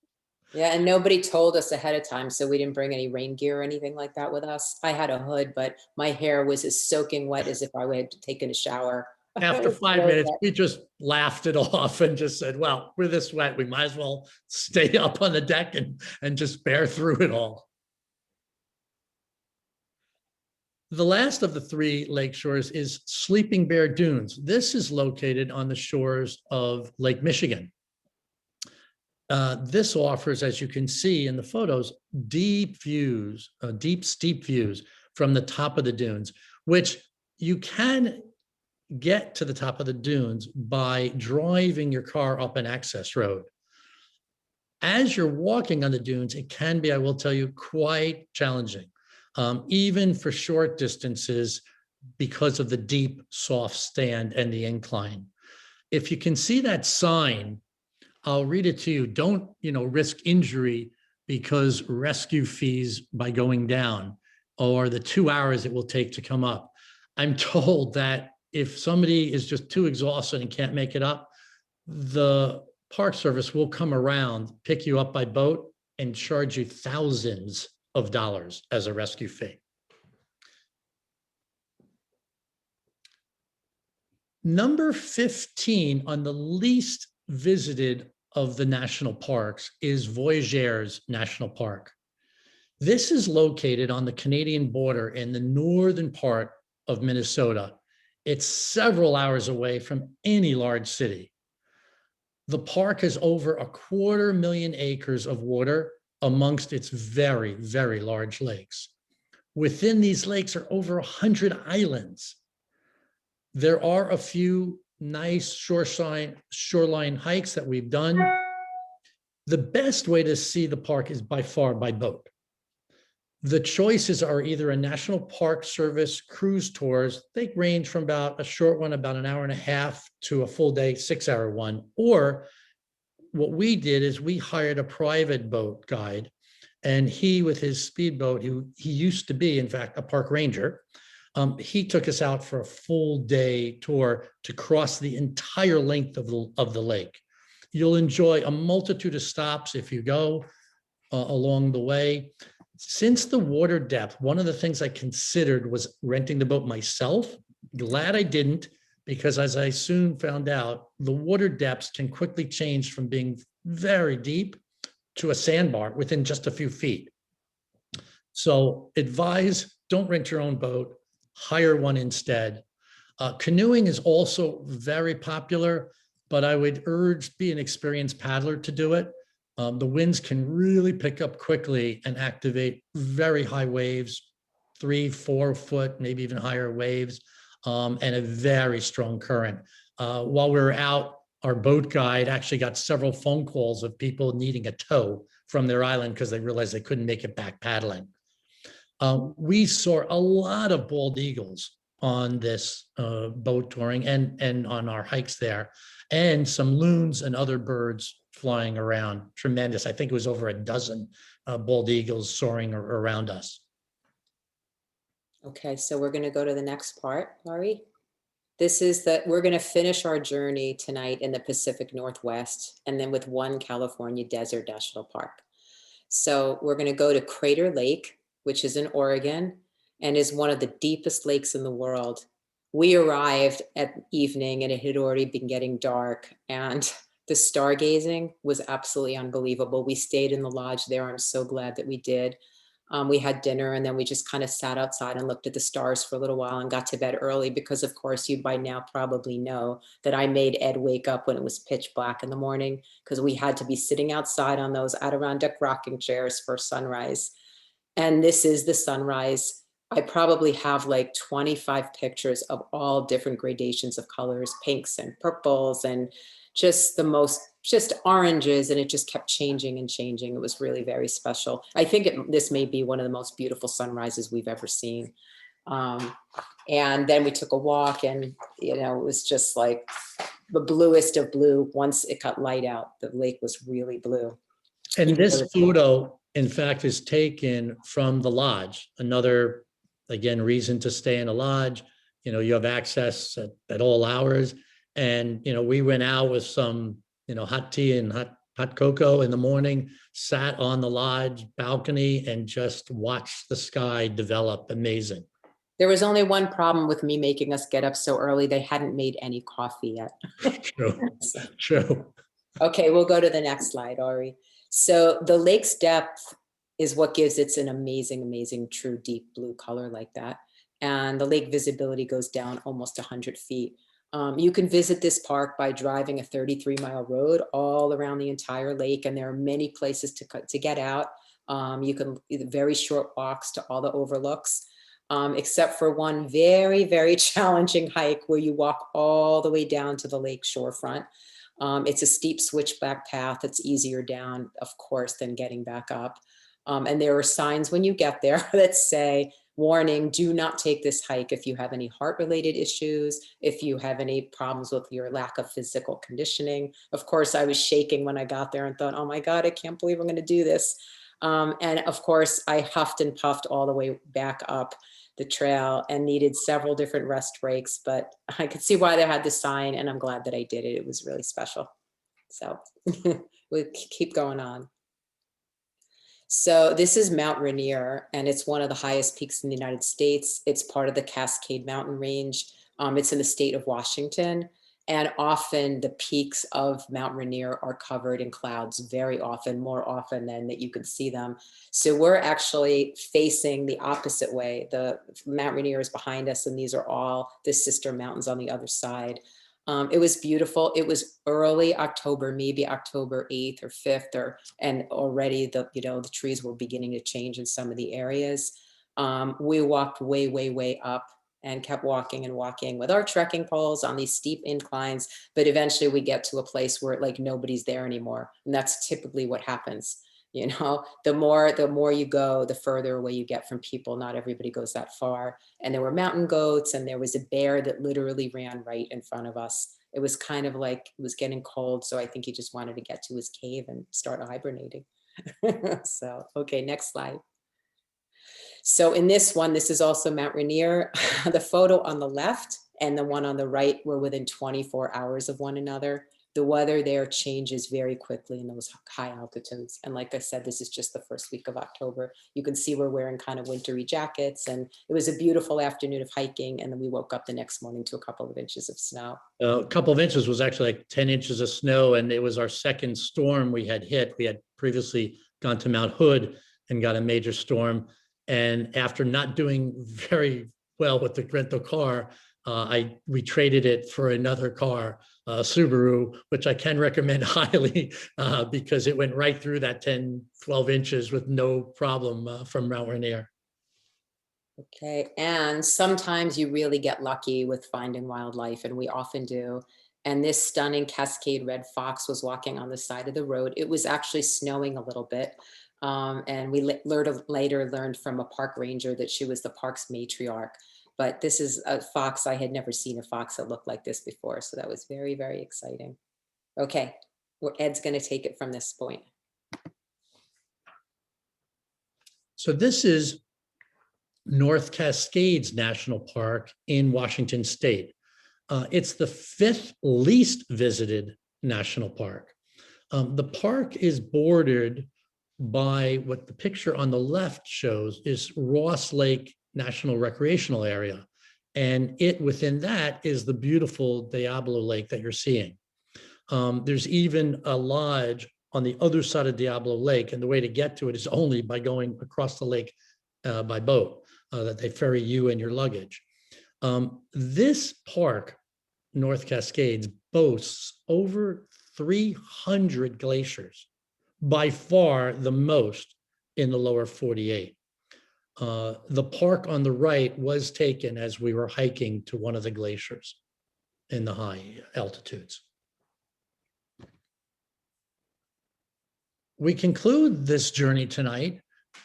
Yeah, and nobody told us ahead of time, so we didn't bring any rain gear or anything like that with us. I had a hood, but my hair was as soaking wet as if I had taken a shower. After 5 minutes, we just laughed it off and just said, well, we're this wet, we might as well stay up on the deck and just bear through it all. The last of the 3 lake shores is Sleeping Bear Dunes. This is located on the shores of Lake Michigan. This offers, as you can see in the photos, deep steep views from the top of the dunes, which you can get to the top of the dunes by driving your car up an access road. As you're walking on the dunes, it can be, I will tell you, quite challenging, even for short distances, because of the deep, soft stand and the incline. If you can see that sign, I'll read it to you. Don't, risk injury because rescue fees by going down, or the 2 hours it will take to come up. I'm told that if somebody is just too exhausted and can't make it up, the Park Service will come around, pick you up by boat, and charge you thousands of dollars as a rescue fee. Number 15 on the least visited of the national parks is Voyagers National Park. This is located on the Canadian border in the northern part of Minnesota. It's several hours away from any large city. The park has over 250,000 acres of water amongst its very, very large lakes. Within these lakes are over 100 islands. There are a few nice shoreline hikes that we've done. The best way to see the park is by far by boat. The choices are either a National Park Service cruise tours. They range from about a short one, about an hour and a half, to a full day, 6-hour one. Or what we did is we hired a private boat guide, and he, with his speedboat, he used to be, in fact, a park ranger. He took us out for a full day tour to cross the entire length of the lake. You'll enjoy a multitude of stops if you go along the way. Since the water depth, one of the things I considered was renting the boat myself. Glad I didn't, because as I soon found out, the water depths can quickly change from being very deep to a sandbar within just a few feet. So advise, don't rent your own boat, hire one instead. Canoeing is also very popular, but I would urge be an experienced paddler to do it. The winds can really pick up quickly and activate very high waves, 3-4 foot, maybe even higher waves, and a very strong current. While we were out, our boat guide actually got several phone calls of people needing a tow from their island because they realized they couldn't make it back paddling. We saw a lot of bald eagles on this boat touring and on our hikes there, and some loons and other birds flying around. Tremendous. I think it was over a dozen bald eagles soaring around us. Okay, so we're going to go to the next part, Laurie. We're going to finish our journey tonight in the Pacific Northwest, and then with one California Desert National Park. So we're going to go to Crater Lake, which is in Oregon and is one of the deepest lakes in the world. We arrived at evening and it had already been getting dark, and the stargazing was absolutely unbelievable. We stayed in the lodge there. I'm so glad that we did. We had dinner, and then we just kind of sat outside and looked at the stars for a little while and got to bed early because, of course, you by now probably know that I made Ed wake up when it was pitch black in the morning because we had to be sitting outside on those Adirondack rocking chairs for sunrise. And this is the sunrise. I probably have like 25 pictures of all different gradations of colors, pinks and purples, and just oranges, and it just kept changing and changing. It was really very special. I think this may be one of the most beautiful sunrises we've ever seen. And then we took a walk, and it was just like the bluest of blue. Once it got light out, the lake was really blue. And this photo, in fact, is taken from the lodge. Another, again, reason to stay in a lodge. You have access at all hours. And, we went out with some, hot tea and hot cocoa in the morning, sat on the lodge balcony and just watched the sky develop. Amazing. There was only one problem with me making us get up so early. They hadn't made any coffee yet. True. Okay, we'll go to the next slide, Ari. So the lake's depth is what gives it an amazing, amazing, true deep blue color like that. And the lake visibility goes down almost 100 feet. You can visit this park by driving a 33-mile road all around the entire lake, and there are many places to get out. You can very short walks to all the overlooks, except for one very, very challenging hike where you walk all the way down to the lake shorefront. It's a steep switchback path. It's easier down, of course, than getting back up. And there are signs when you get there that say, warning, do not take this hike if you have any heart-related issues, if you have any problems with your lack of physical conditioning. Of course, I was shaking when I got there and thought, oh my God, I can't believe I'm going to do this. And of course, I huffed and puffed all the way back up the trail and needed several different rest breaks, but I could see why they had the sign, and I'm glad that I did it. It was really special. So we'll keep going on. So this is Mount Rainier, and it's one of the highest peaks in the United States. It's part of the Cascade Mountain Range. It's in the state of Washington, and often the peaks of Mount Rainier are covered in clouds, very often, more often than that you can see them. So we're actually facing the opposite way. The Mount Rainier is behind us, and these are all the sister mountains on the other side. It was beautiful. It was early October, maybe October 8th or 5th, and already the trees were beginning to change in some of the areas. We walked way, way, way up and kept walking and walking with our trekking poles on these steep inclines. But eventually we get to a place where like nobody's there anymore. And that's typically what happens. You know, the more you go, the further away you get from people. Not everybody goes that far. And there were mountain goats, and there was a bear that literally ran right in front of us. It was kind of like it was getting cold, so I think he just wanted to get to his cave and start hibernating. So, okay, next slide. So in this one, this is also Mount Rainier. The photo on the left and the one on the right were within 24 hours of one another. The weather there changes very quickly in those high altitudes. And like I said, this is just the first week of October. You can see we're wearing kind of wintry jackets, and it was a beautiful afternoon of hiking. And then we woke up the next morning to a couple of inches of snow. A couple of inches was actually like 10 inches of snow, and it was our second storm we had hit. We had previously gone to Mount Hood and got a major storm. And after not doing very well with the rental car, we traded it for another car, Subaru, which I can recommend highly because it went right through that 10, 12 inches with no problem from Mount Rainier. Okay, and sometimes you really get lucky with finding wildlife, and we often do. And this stunning Cascade Red Fox was walking on the side of the road. It was actually snowing a little bit. And we later learned from a park ranger that she was the park's matriarch. But this is a fox. I had never seen a fox that looked like this before. So that was very, very exciting. Okay, well, Ed's going to take it from this point. So this is North Cascades National Park in Washington State. It's the 5th least visited national park. The park is bordered by what the picture on the left shows is Ross Lake National Recreational Area. And within that is the beautiful Diablo Lake that you're seeing. There's even a lodge on the other side of Diablo Lake, and the way to get to it is only by going across the lake by boat, that they ferry you and your luggage. This park, North Cascades, boasts over 300 glaciers, by far the most in the lower 48. The park on the right was taken as we were hiking to one of the glaciers in the high altitudes. We conclude this journey tonight,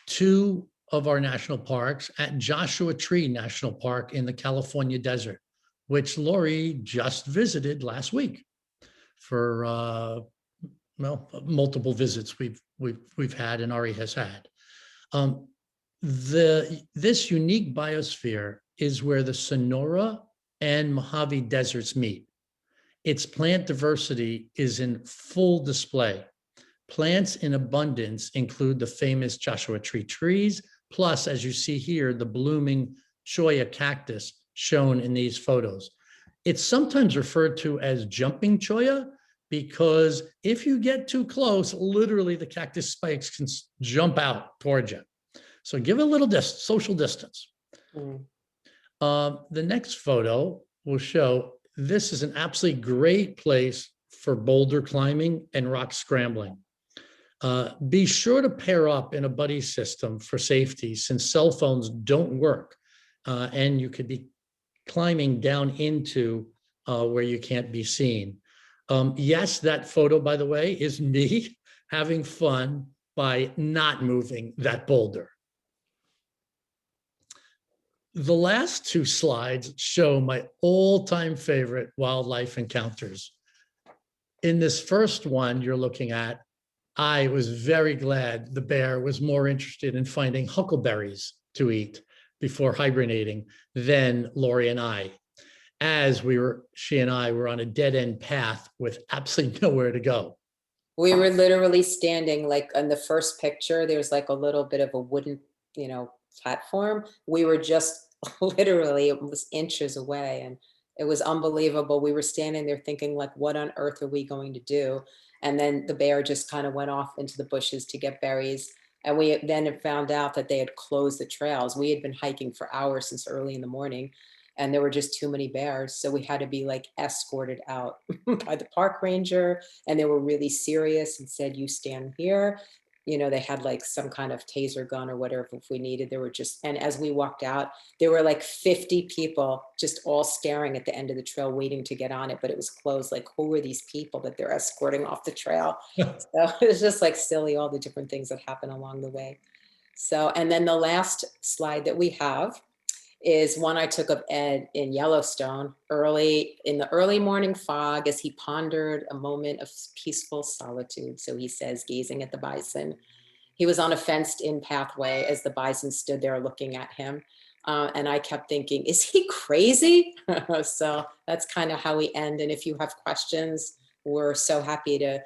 2 of our national parks at Joshua Tree National Park in the California desert, which Lori just visited last week for multiple visits we've had and Ari has had. This unique biosphere is where the Sonora and Mojave deserts meet. Its plant diversity is in full display. Plants in abundance include the famous Joshua Tree trees, plus, as you see here, the blooming cholla cactus shown in these photos. It's sometimes referred to as jumping cholla because if you get too close, literally the cactus spikes can jump out towards you. So give it a little social distance. Mm. The next photo will show this is an absolutely great place for boulder climbing and rock scrambling. Be sure to pair up in a buddy system for safety, since cell phones don't work and you could be climbing down into where you can't be seen. Yes, that photo, by the way, is me having fun by not moving that boulder. The last 2 slides show my all-time favorite wildlife encounters. In this first one you're looking at, I was very glad the bear was more interested in finding huckleberries to eat before hibernating than Lori and I, as she and I were on a dead-end path with absolutely nowhere to go. We were literally standing like on the first picture, there's like a little bit of a wooden, platform. We were just literally, it was inches away, and it was unbelievable. We were standing there thinking like, what on earth are we going to do? And then the bear just kind of went off into the bushes to get berries. And we then found out that they had closed the trails. We had been hiking for hours since early in the morning, and there were just too many bears. So we had to be like escorted out by the park ranger, and they were really serious and said, you stand here. they had like some kind of taser gun or whatever if we needed. There were just, and as we walked out, there were like 50 people just all staring at the end of the trail waiting to get on it, but it was closed. Like, who are these people that they're escorting off the trail? So it was just like silly, all the different things that happen along the way. So, and then the last slide that we have is one I took of Ed in Yellowstone in the early morning fog as he pondered a moment of peaceful solitude. So he says, gazing at the bison. He was on a fenced in pathway as the bison stood there looking at him. And I kept thinking, is he crazy? So that's kind of how we end. And if you have questions, we're so happy to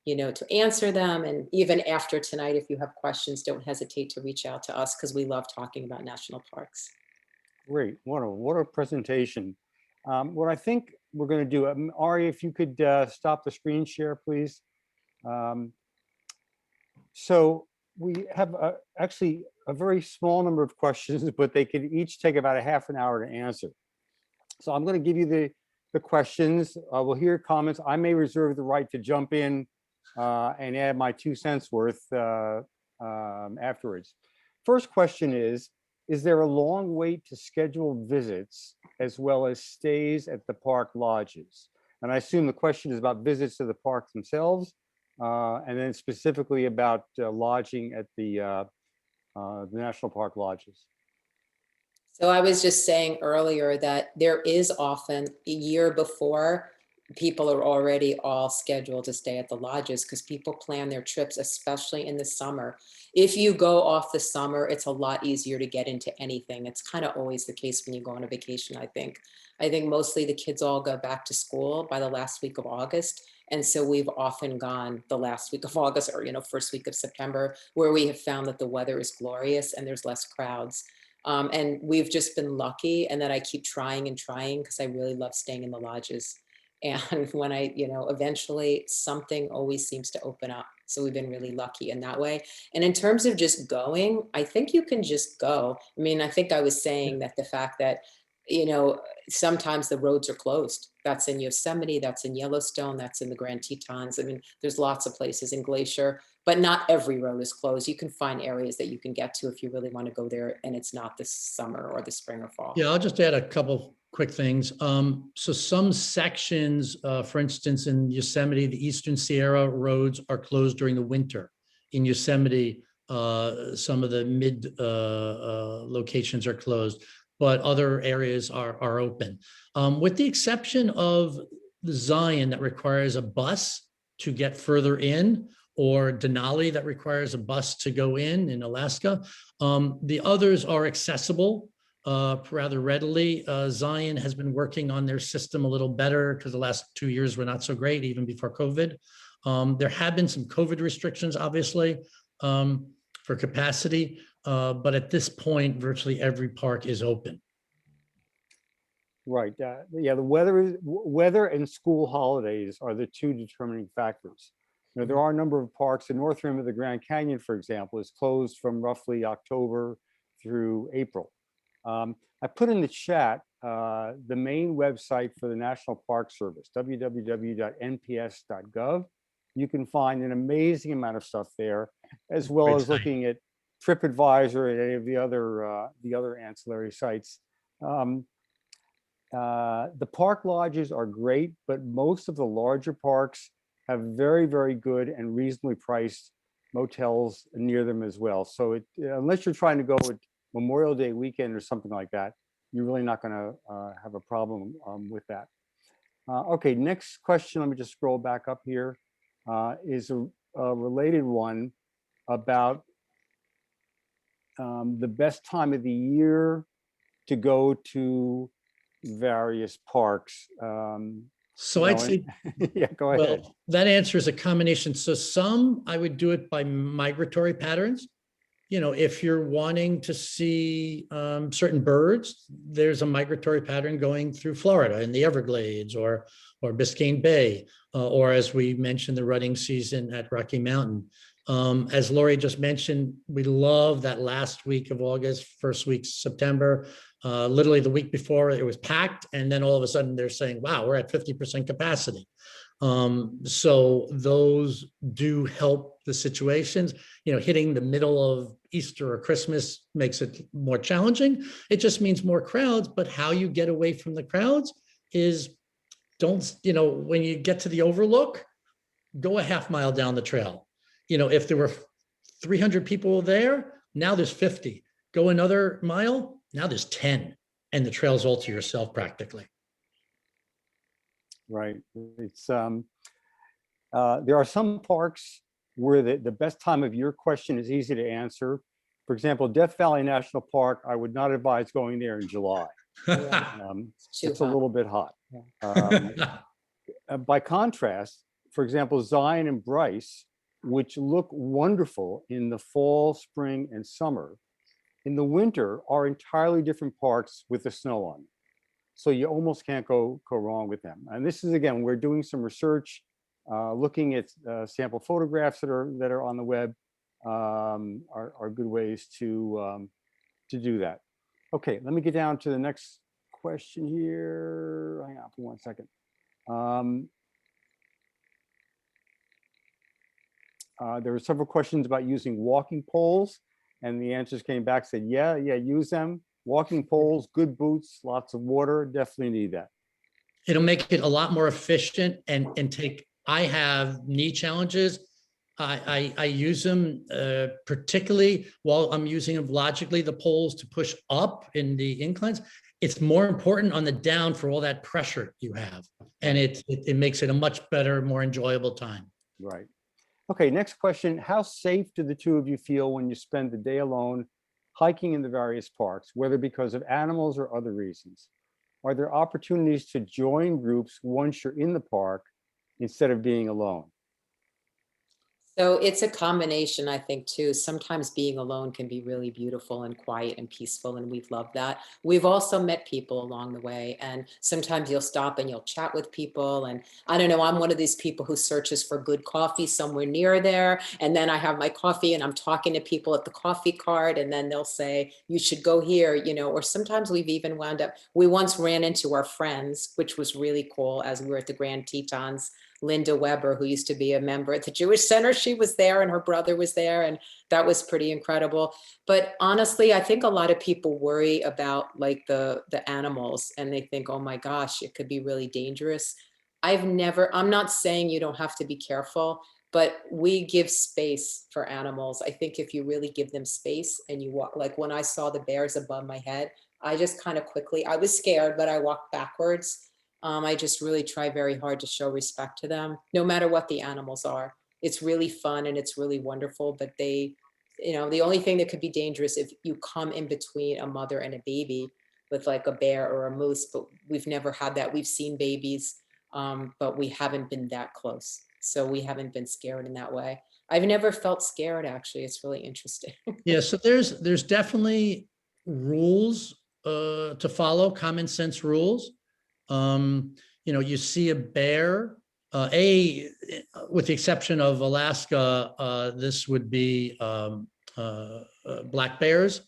to answer them. And even after tonight, if you have questions, don't hesitate to reach out to us because we love talking about national parks. Great, what a presentation. What I think we're going to do, Ari, if you could stop the screen share, please. So we have actually a very small number of questions, but they could each take about a half an hour to answer. So I'm going to give you the questions. We'll hear comments. I may reserve the right to jump in and add my 2 cents worth afterwards. First question is there a long wait to schedule visits as well as stays at the park lodges? And I assume the question is about visits to the parks themselves, and then specifically about lodging at the national park lodges. So I was just saying earlier that there is often a year before, people are already all scheduled to stay at the lodges because people plan their trips, especially in the summer. If you go off the summer, it's a lot easier to get into anything. It's kind of always the case when you go on a vacation, I think. I think mostly the kids all go back to school by the last week of August. And so we've often gone the last week of August or, first week of September, where we have found that the weather is glorious and there's less crowds. And we've just been lucky, and that I keep trying and trying because I really love staying in the lodges. And when I, eventually something always seems to open up. So we've been really lucky in that way. And in terms of just going, I think you can just go. I mean, I think I was saying that the fact that, sometimes the roads are closed. That's in Yosemite, that's in Yellowstone, that's in the Grand Tetons. I mean, there's lots of places in Glacier, but not every road is closed. You can find areas that you can get to if you really want to go there and it's not this summer or the spring or fall. Yeah, I'll just add a couple quick things. So some sections, for instance, in Yosemite, the Eastern Sierra roads are closed during the winter. In Yosemite, some of the mid locations are closed, but other areas are open. With the exception of the Zion that requires a bus to get further in, or Denali that requires a bus to go in Alaska. The others are accessible rather readily. Zion has been working on their system a little better because the last 2 years were not so great, even before COVID. There have been some COVID restrictions, obviously, for capacity, but at this point, virtually every park is open. Right. Yeah, the weather and school holidays are the two determining factors. There are a number of parks. The north rim of the Grand Canyon, for example, is closed from roughly October through April. I put in the chat the main website for the National Park Service, www.nps.gov. You can find an amazing amount of stuff there, as well as looking at TripAdvisor and any of the other ancillary sites. The park lodges are great, but most of the larger parks have very, very good and reasonably priced motels near them as well. So unless you're trying to go with Memorial Day weekend or something like that, you're really not going to have a problem with that. Okay, next question. Let me just scroll back up here. Is a related one about the best time of the year to go to various parks. So I'd say, yeah, go ahead. Well, that answer is a combination. So some, I would do it by migratory patterns. If you're wanting to see certain birds, there's a migratory pattern going through Florida in the Everglades or Biscayne Bay, or as we mentioned, the rutting season at Rocky Mountain. As Lori just mentioned, we love that last week of August, first week September. Literally the week before it was packed, and then all of a sudden they're saying, wow, we're at 50% capacity. So those do help the situations. Hitting the middle of Easter or Christmas makes it more challenging. It just means more crowds, but how you get away from the crowds is when you get to the overlook, go a half mile down the trail. If there were 300 people there, now there's 50. Go another mile, now there's 10, and the trail's all to yourself practically. Right. It's there are some parks where the best time of year question is easy to answer. For example, Death Valley National Park, I would not advise going there in July. It's a little bit hot. By contrast, for example, Zion and Bryce, which look wonderful in the fall, spring, and summer, in the winter are entirely different parks with the snow on. So you almost can't go wrong with them. And this is, again, we're doing some research, looking at sample photographs that are on the web, are good ways to do that. Okay, let me get down to the next question here. Hang on for 1 second. There were several questions about using walking poles, and the answers came back, said, yeah, use them. Walking poles, good boots, lots of water, definitely need that. It'll make it a lot more efficient and I have knee challenges. I use them particularly while I'm using them logically, the poles to push up in the inclines. It's more important on the down for all that pressure you have. And it makes it a much better, more enjoyable time. Right. Okay, next question. How safe do the two of you feel when you spend the day alone hiking in the various parks, whether because of animals or other reasons? Are there opportunities to join groups once you're in the park instead of being alone? So it's a combination, I think, too. Sometimes being alone can be really beautiful and quiet and peaceful, and we've loved that. We've also met people along the way, and sometimes you'll stop and you'll chat with people. And I don't know, I'm one of these people who searches for good coffee somewhere near there. And then I have my coffee and I'm talking to people at the coffee cart, and then they'll say, you should go here, or sometimes we've even wound up, we once ran into our friends, which was really cool as we were at the Grand Tetons. Linda Weber, who used to be a member at the Jewish Center, she was there and her brother was there, and that was pretty incredible. But honestly, I think a lot of people worry about like the animals, and they think, oh my gosh, it could be really dangerous. I'm not saying you don't have to be careful, but we give space for animals. I think if you really give them space and you walk, like when I saw the bears above my head, I just kind of quickly, I was scared, but I walked backwards. I just really try very hard to show respect to them, no matter what the animals are. It's really fun and it's really wonderful, but the only thing that could be dangerous if you come in between a mother and a baby with like a bear or a moose, but we've never had that. We've seen babies, but we haven't been that close. So we haven't been scared in that way. I've never felt scared, actually. It's really interesting. Yeah, so there's definitely rules to follow, common sense rules. You see a bear, with the exception of Alaska, this would be black bears.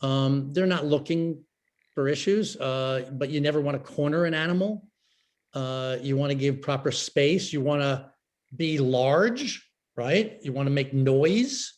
They're not looking for issues, but you never want to corner an animal. You want to give proper space. You want to be large, right? You want to make noise,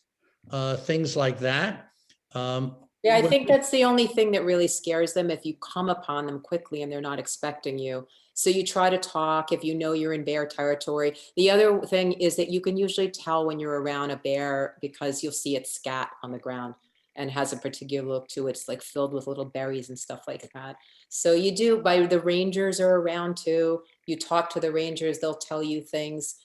things like that. Yeah, I think that's the only thing that really scares them, if you come upon them quickly and they're not expecting you. So you try to talk if you know you're in bear territory. The other thing is that you can usually tell when you're around a bear because you'll see it scat on the ground and has a particular look to it. It's like filled with little berries and stuff like that. So you do, the rangers are around too. You talk to the rangers, they'll tell you things.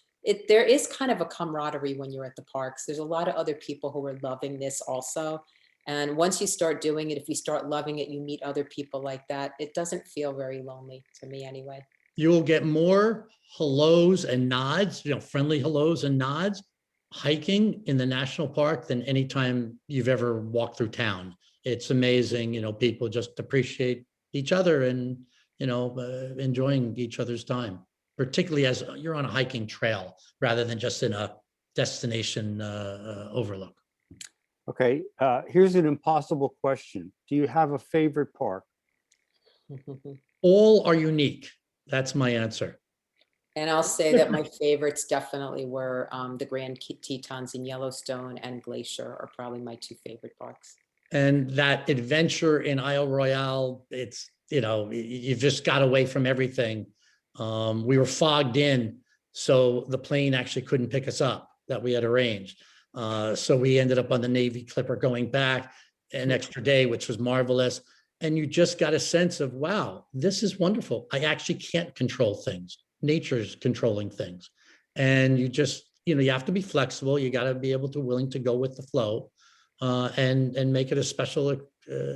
There is kind of a camaraderie when you're at the parks. There's a lot of other people who are loving this also. And once you start doing it, if you start loving it, you meet other people like that. It doesn't feel very lonely to me anyway. You will get more hellos and nods, friendly hellos and nods hiking in the national park than any time you've ever walked through town. It's amazing. People just appreciate each other and, enjoying each other's time, particularly as you're on a hiking trail rather than just in a destination overlook. Okay, here's an impossible question. Do you have a favorite park? All are unique. That's my answer. And I'll say that my favorites definitely were the Grand Tetons in Yellowstone and Glacier are probably my two favorite parks. And that adventure in Isle Royale, it's, you know, you just got away from everything. We were fogged in, so the plane actually couldn't pick us up that we had arranged. So we ended up on the Navy Clipper going back an extra day, which was marvelous. And you just got a sense of, wow, this is wonderful. I actually can't control things. Nature's controlling things. And you just, you know, you have to be flexible. You got to be able to willing to go with the flow and make it a special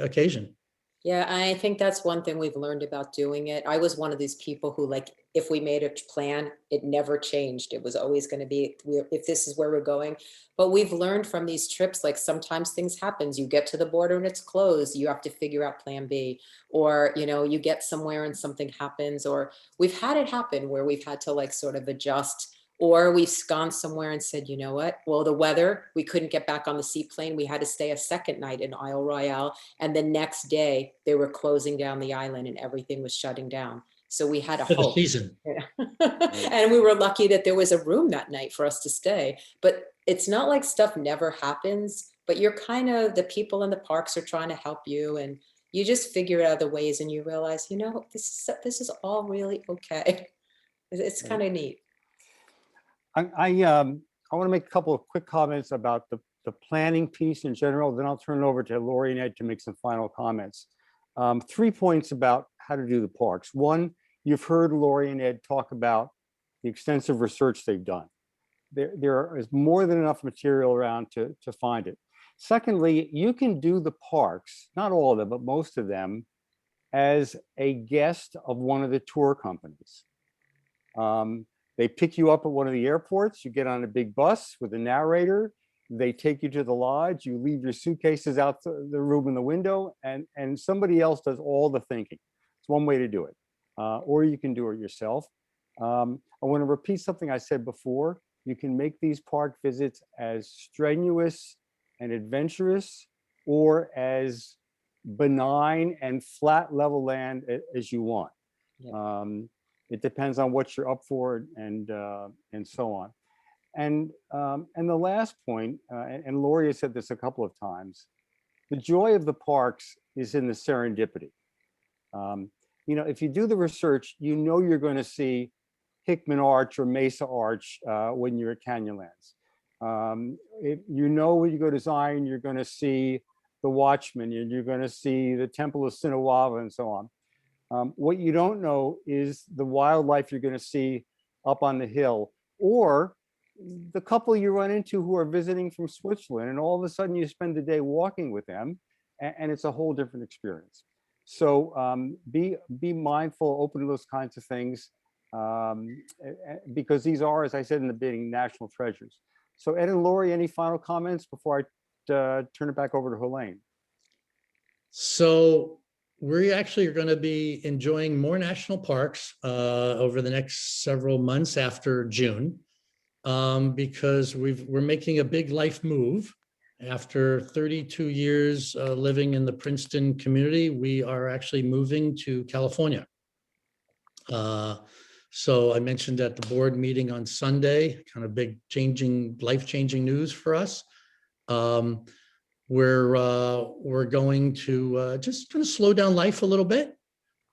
occasion. Yeah, I think that's one thing we've learned about doing it. I was one of these people who, like, if we made a plan, it never changed. It was always going to be, if this is where we're going. But we've learned from these trips, like sometimes things happens. You get to the border and it's closed. You have to figure out plan B, or, you know, you get somewhere and something happens, or we've had it happen where we've had to like sort of adjust. Or we've gone somewhere and said, you know what? Well, the weather, we couldn't get back on the seaplane. We had to stay a second night in Isle Royale. And the next day they were closing down the island and everything was shutting down. So we had a For the hope. season. Yeah. And we were lucky that there was a room that night for us to stay. But it's not like stuff never happens, but you're kind of, the people in the parks are trying to help you, and you just figure out other ways and you realize, you know, this is all really okay. It's kind of neat. I want to make a couple of quick comments about the planning piece in general, then I'll turn it over to Lori and Ed to make some final comments. 3 points about how to do the parks. One, you've heard Lori and Ed talk about the extensive research they've done. There is more than enough material around to find it. Secondly, you can do the parks, not all of them, but most of them, as a guest of one of the tour companies. They pick you up at one of the airports, you get on a big bus with a narrator, they take you to the lodge, you leave your suitcases out the room in the window, and somebody else does all the thinking. It's one way to do it. Or you can do it yourself. I want to repeat something I said before. You can make these park visits as strenuous and adventurous or as benign and flat level land as you want. Yeah. It depends on what you're up for and so on. And the last point, and Lori has said this a couple of times, the joy of the parks is in the serendipity. You know, if you do the research, you know you're going to see Hickman Arch or Mesa Arch when you're at Canyonlands. If you know when you go to Zion, you're going to see the Watchman, and you're going to see the Temple of Sinawava and so on. What you don't know is the wildlife you're going to see up on the hill, or the couple you run into who are visiting from Switzerland, and all of a sudden you spend the day walking with them, and it's a whole different experience. So be mindful, open to those kinds of things, because these are, as I said in the beginning, national treasures. So Ed and Lori, any final comments before I turn it back over to Helene? So we actually are going to be enjoying more national parks over the next several months after June, because we're making a big life move. After 32 years living in the Princeton community, we are actually moving to California. So I mentioned at the board meeting on Sunday, kind of big life-changing news for us. We're going to just kind of slow down life a little bit.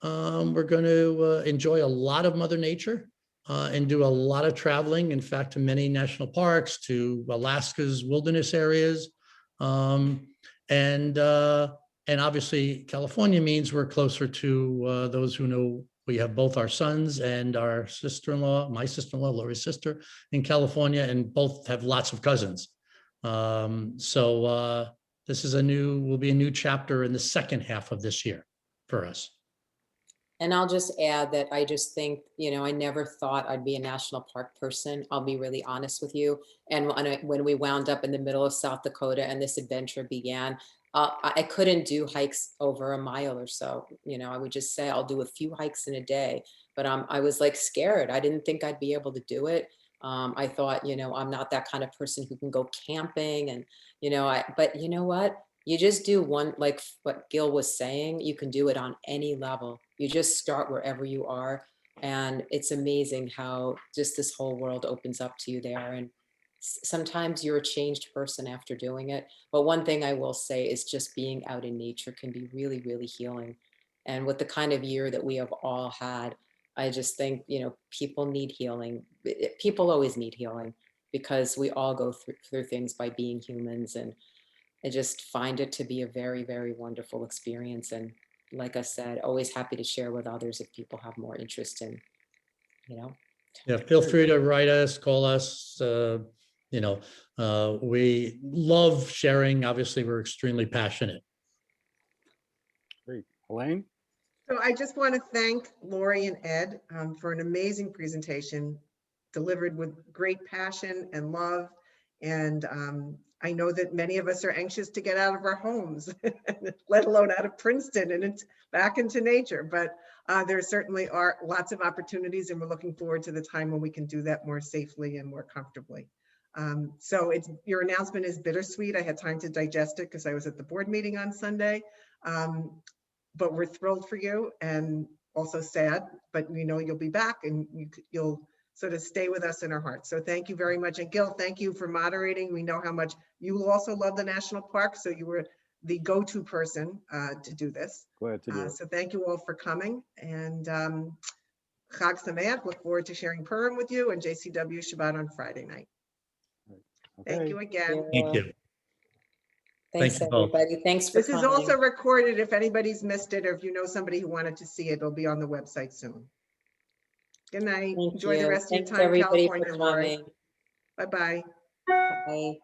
We're going to enjoy a lot of Mother Nature and do a lot of traveling, in fact, to many national parks, to Alaska's wilderness areas. And obviously California means we're closer to those who know. We have both our sons and our sister-in-law, my sister-in-law, Lori's sister, in California, and both have lots of cousins. So this is will be a new chapter in the second half of this year for us. And I'll just add that I just think, you know, I never thought I'd be a national park person. I'll be really honest with you. And when we wound up in the middle of South Dakota and this adventure began, I couldn't do hikes over a mile or so. You know, I would just say I'll do a few hikes in a day, but I was like scared. I didn't think I'd be able to do it. I thought, you know, I'm not that kind of person who can go camping, and, you know, but you know what? You just do one, like what Gil was saying, you can do it on any level. You just start wherever you are. And it's amazing how just this whole world opens up to you there. And sometimes you're a changed person after doing it. But one thing I will say is just being out in nature can be really, really healing. And with the kind of year that we have all had, I just think, you know, people need healing. People always need healing because we all go through things by being humans. And I just find it to be a very, very wonderful experience. And like I said, always happy to share with others if people have more interest in, you know. Yeah, feel free to write us, call us. You know, we love sharing. Obviously, we're extremely passionate. Great. Elaine? So I just want to thank Lori and Ed for an amazing presentation delivered with great passion and love. And I know that many of us are anxious to get out of our homes, let alone out of Princeton and it's back into nature. But there certainly are lots of opportunities, and we're looking forward to the time when we can do that more safely and more comfortably. So your announcement is bittersweet. I had time to digest it because I was at the board meeting on Sunday. But we're thrilled for you and also sad, but we know you'll be back and you'll sort of stay with us in our hearts. So thank you very much. And Gil, thank you for moderating. We know how much you also love the national park. So you were the go-to person to do this. Glad to do it. So thank you all for coming. And Chag Sameach, look forward to sharing Purim with you, and JCW Shabbat on Friday night. Okay. Thank you again. Thank you. Thanks, Thank you both. everybody. Thanks for This coming. is also recorded. If anybody's missed it, or if you know somebody who wanted to see it, it'll be on the website soon. Good night. Thank Enjoy the you. rest Thanks, of your time, everybody, California. for Lori. coming. Bye-bye. Bye.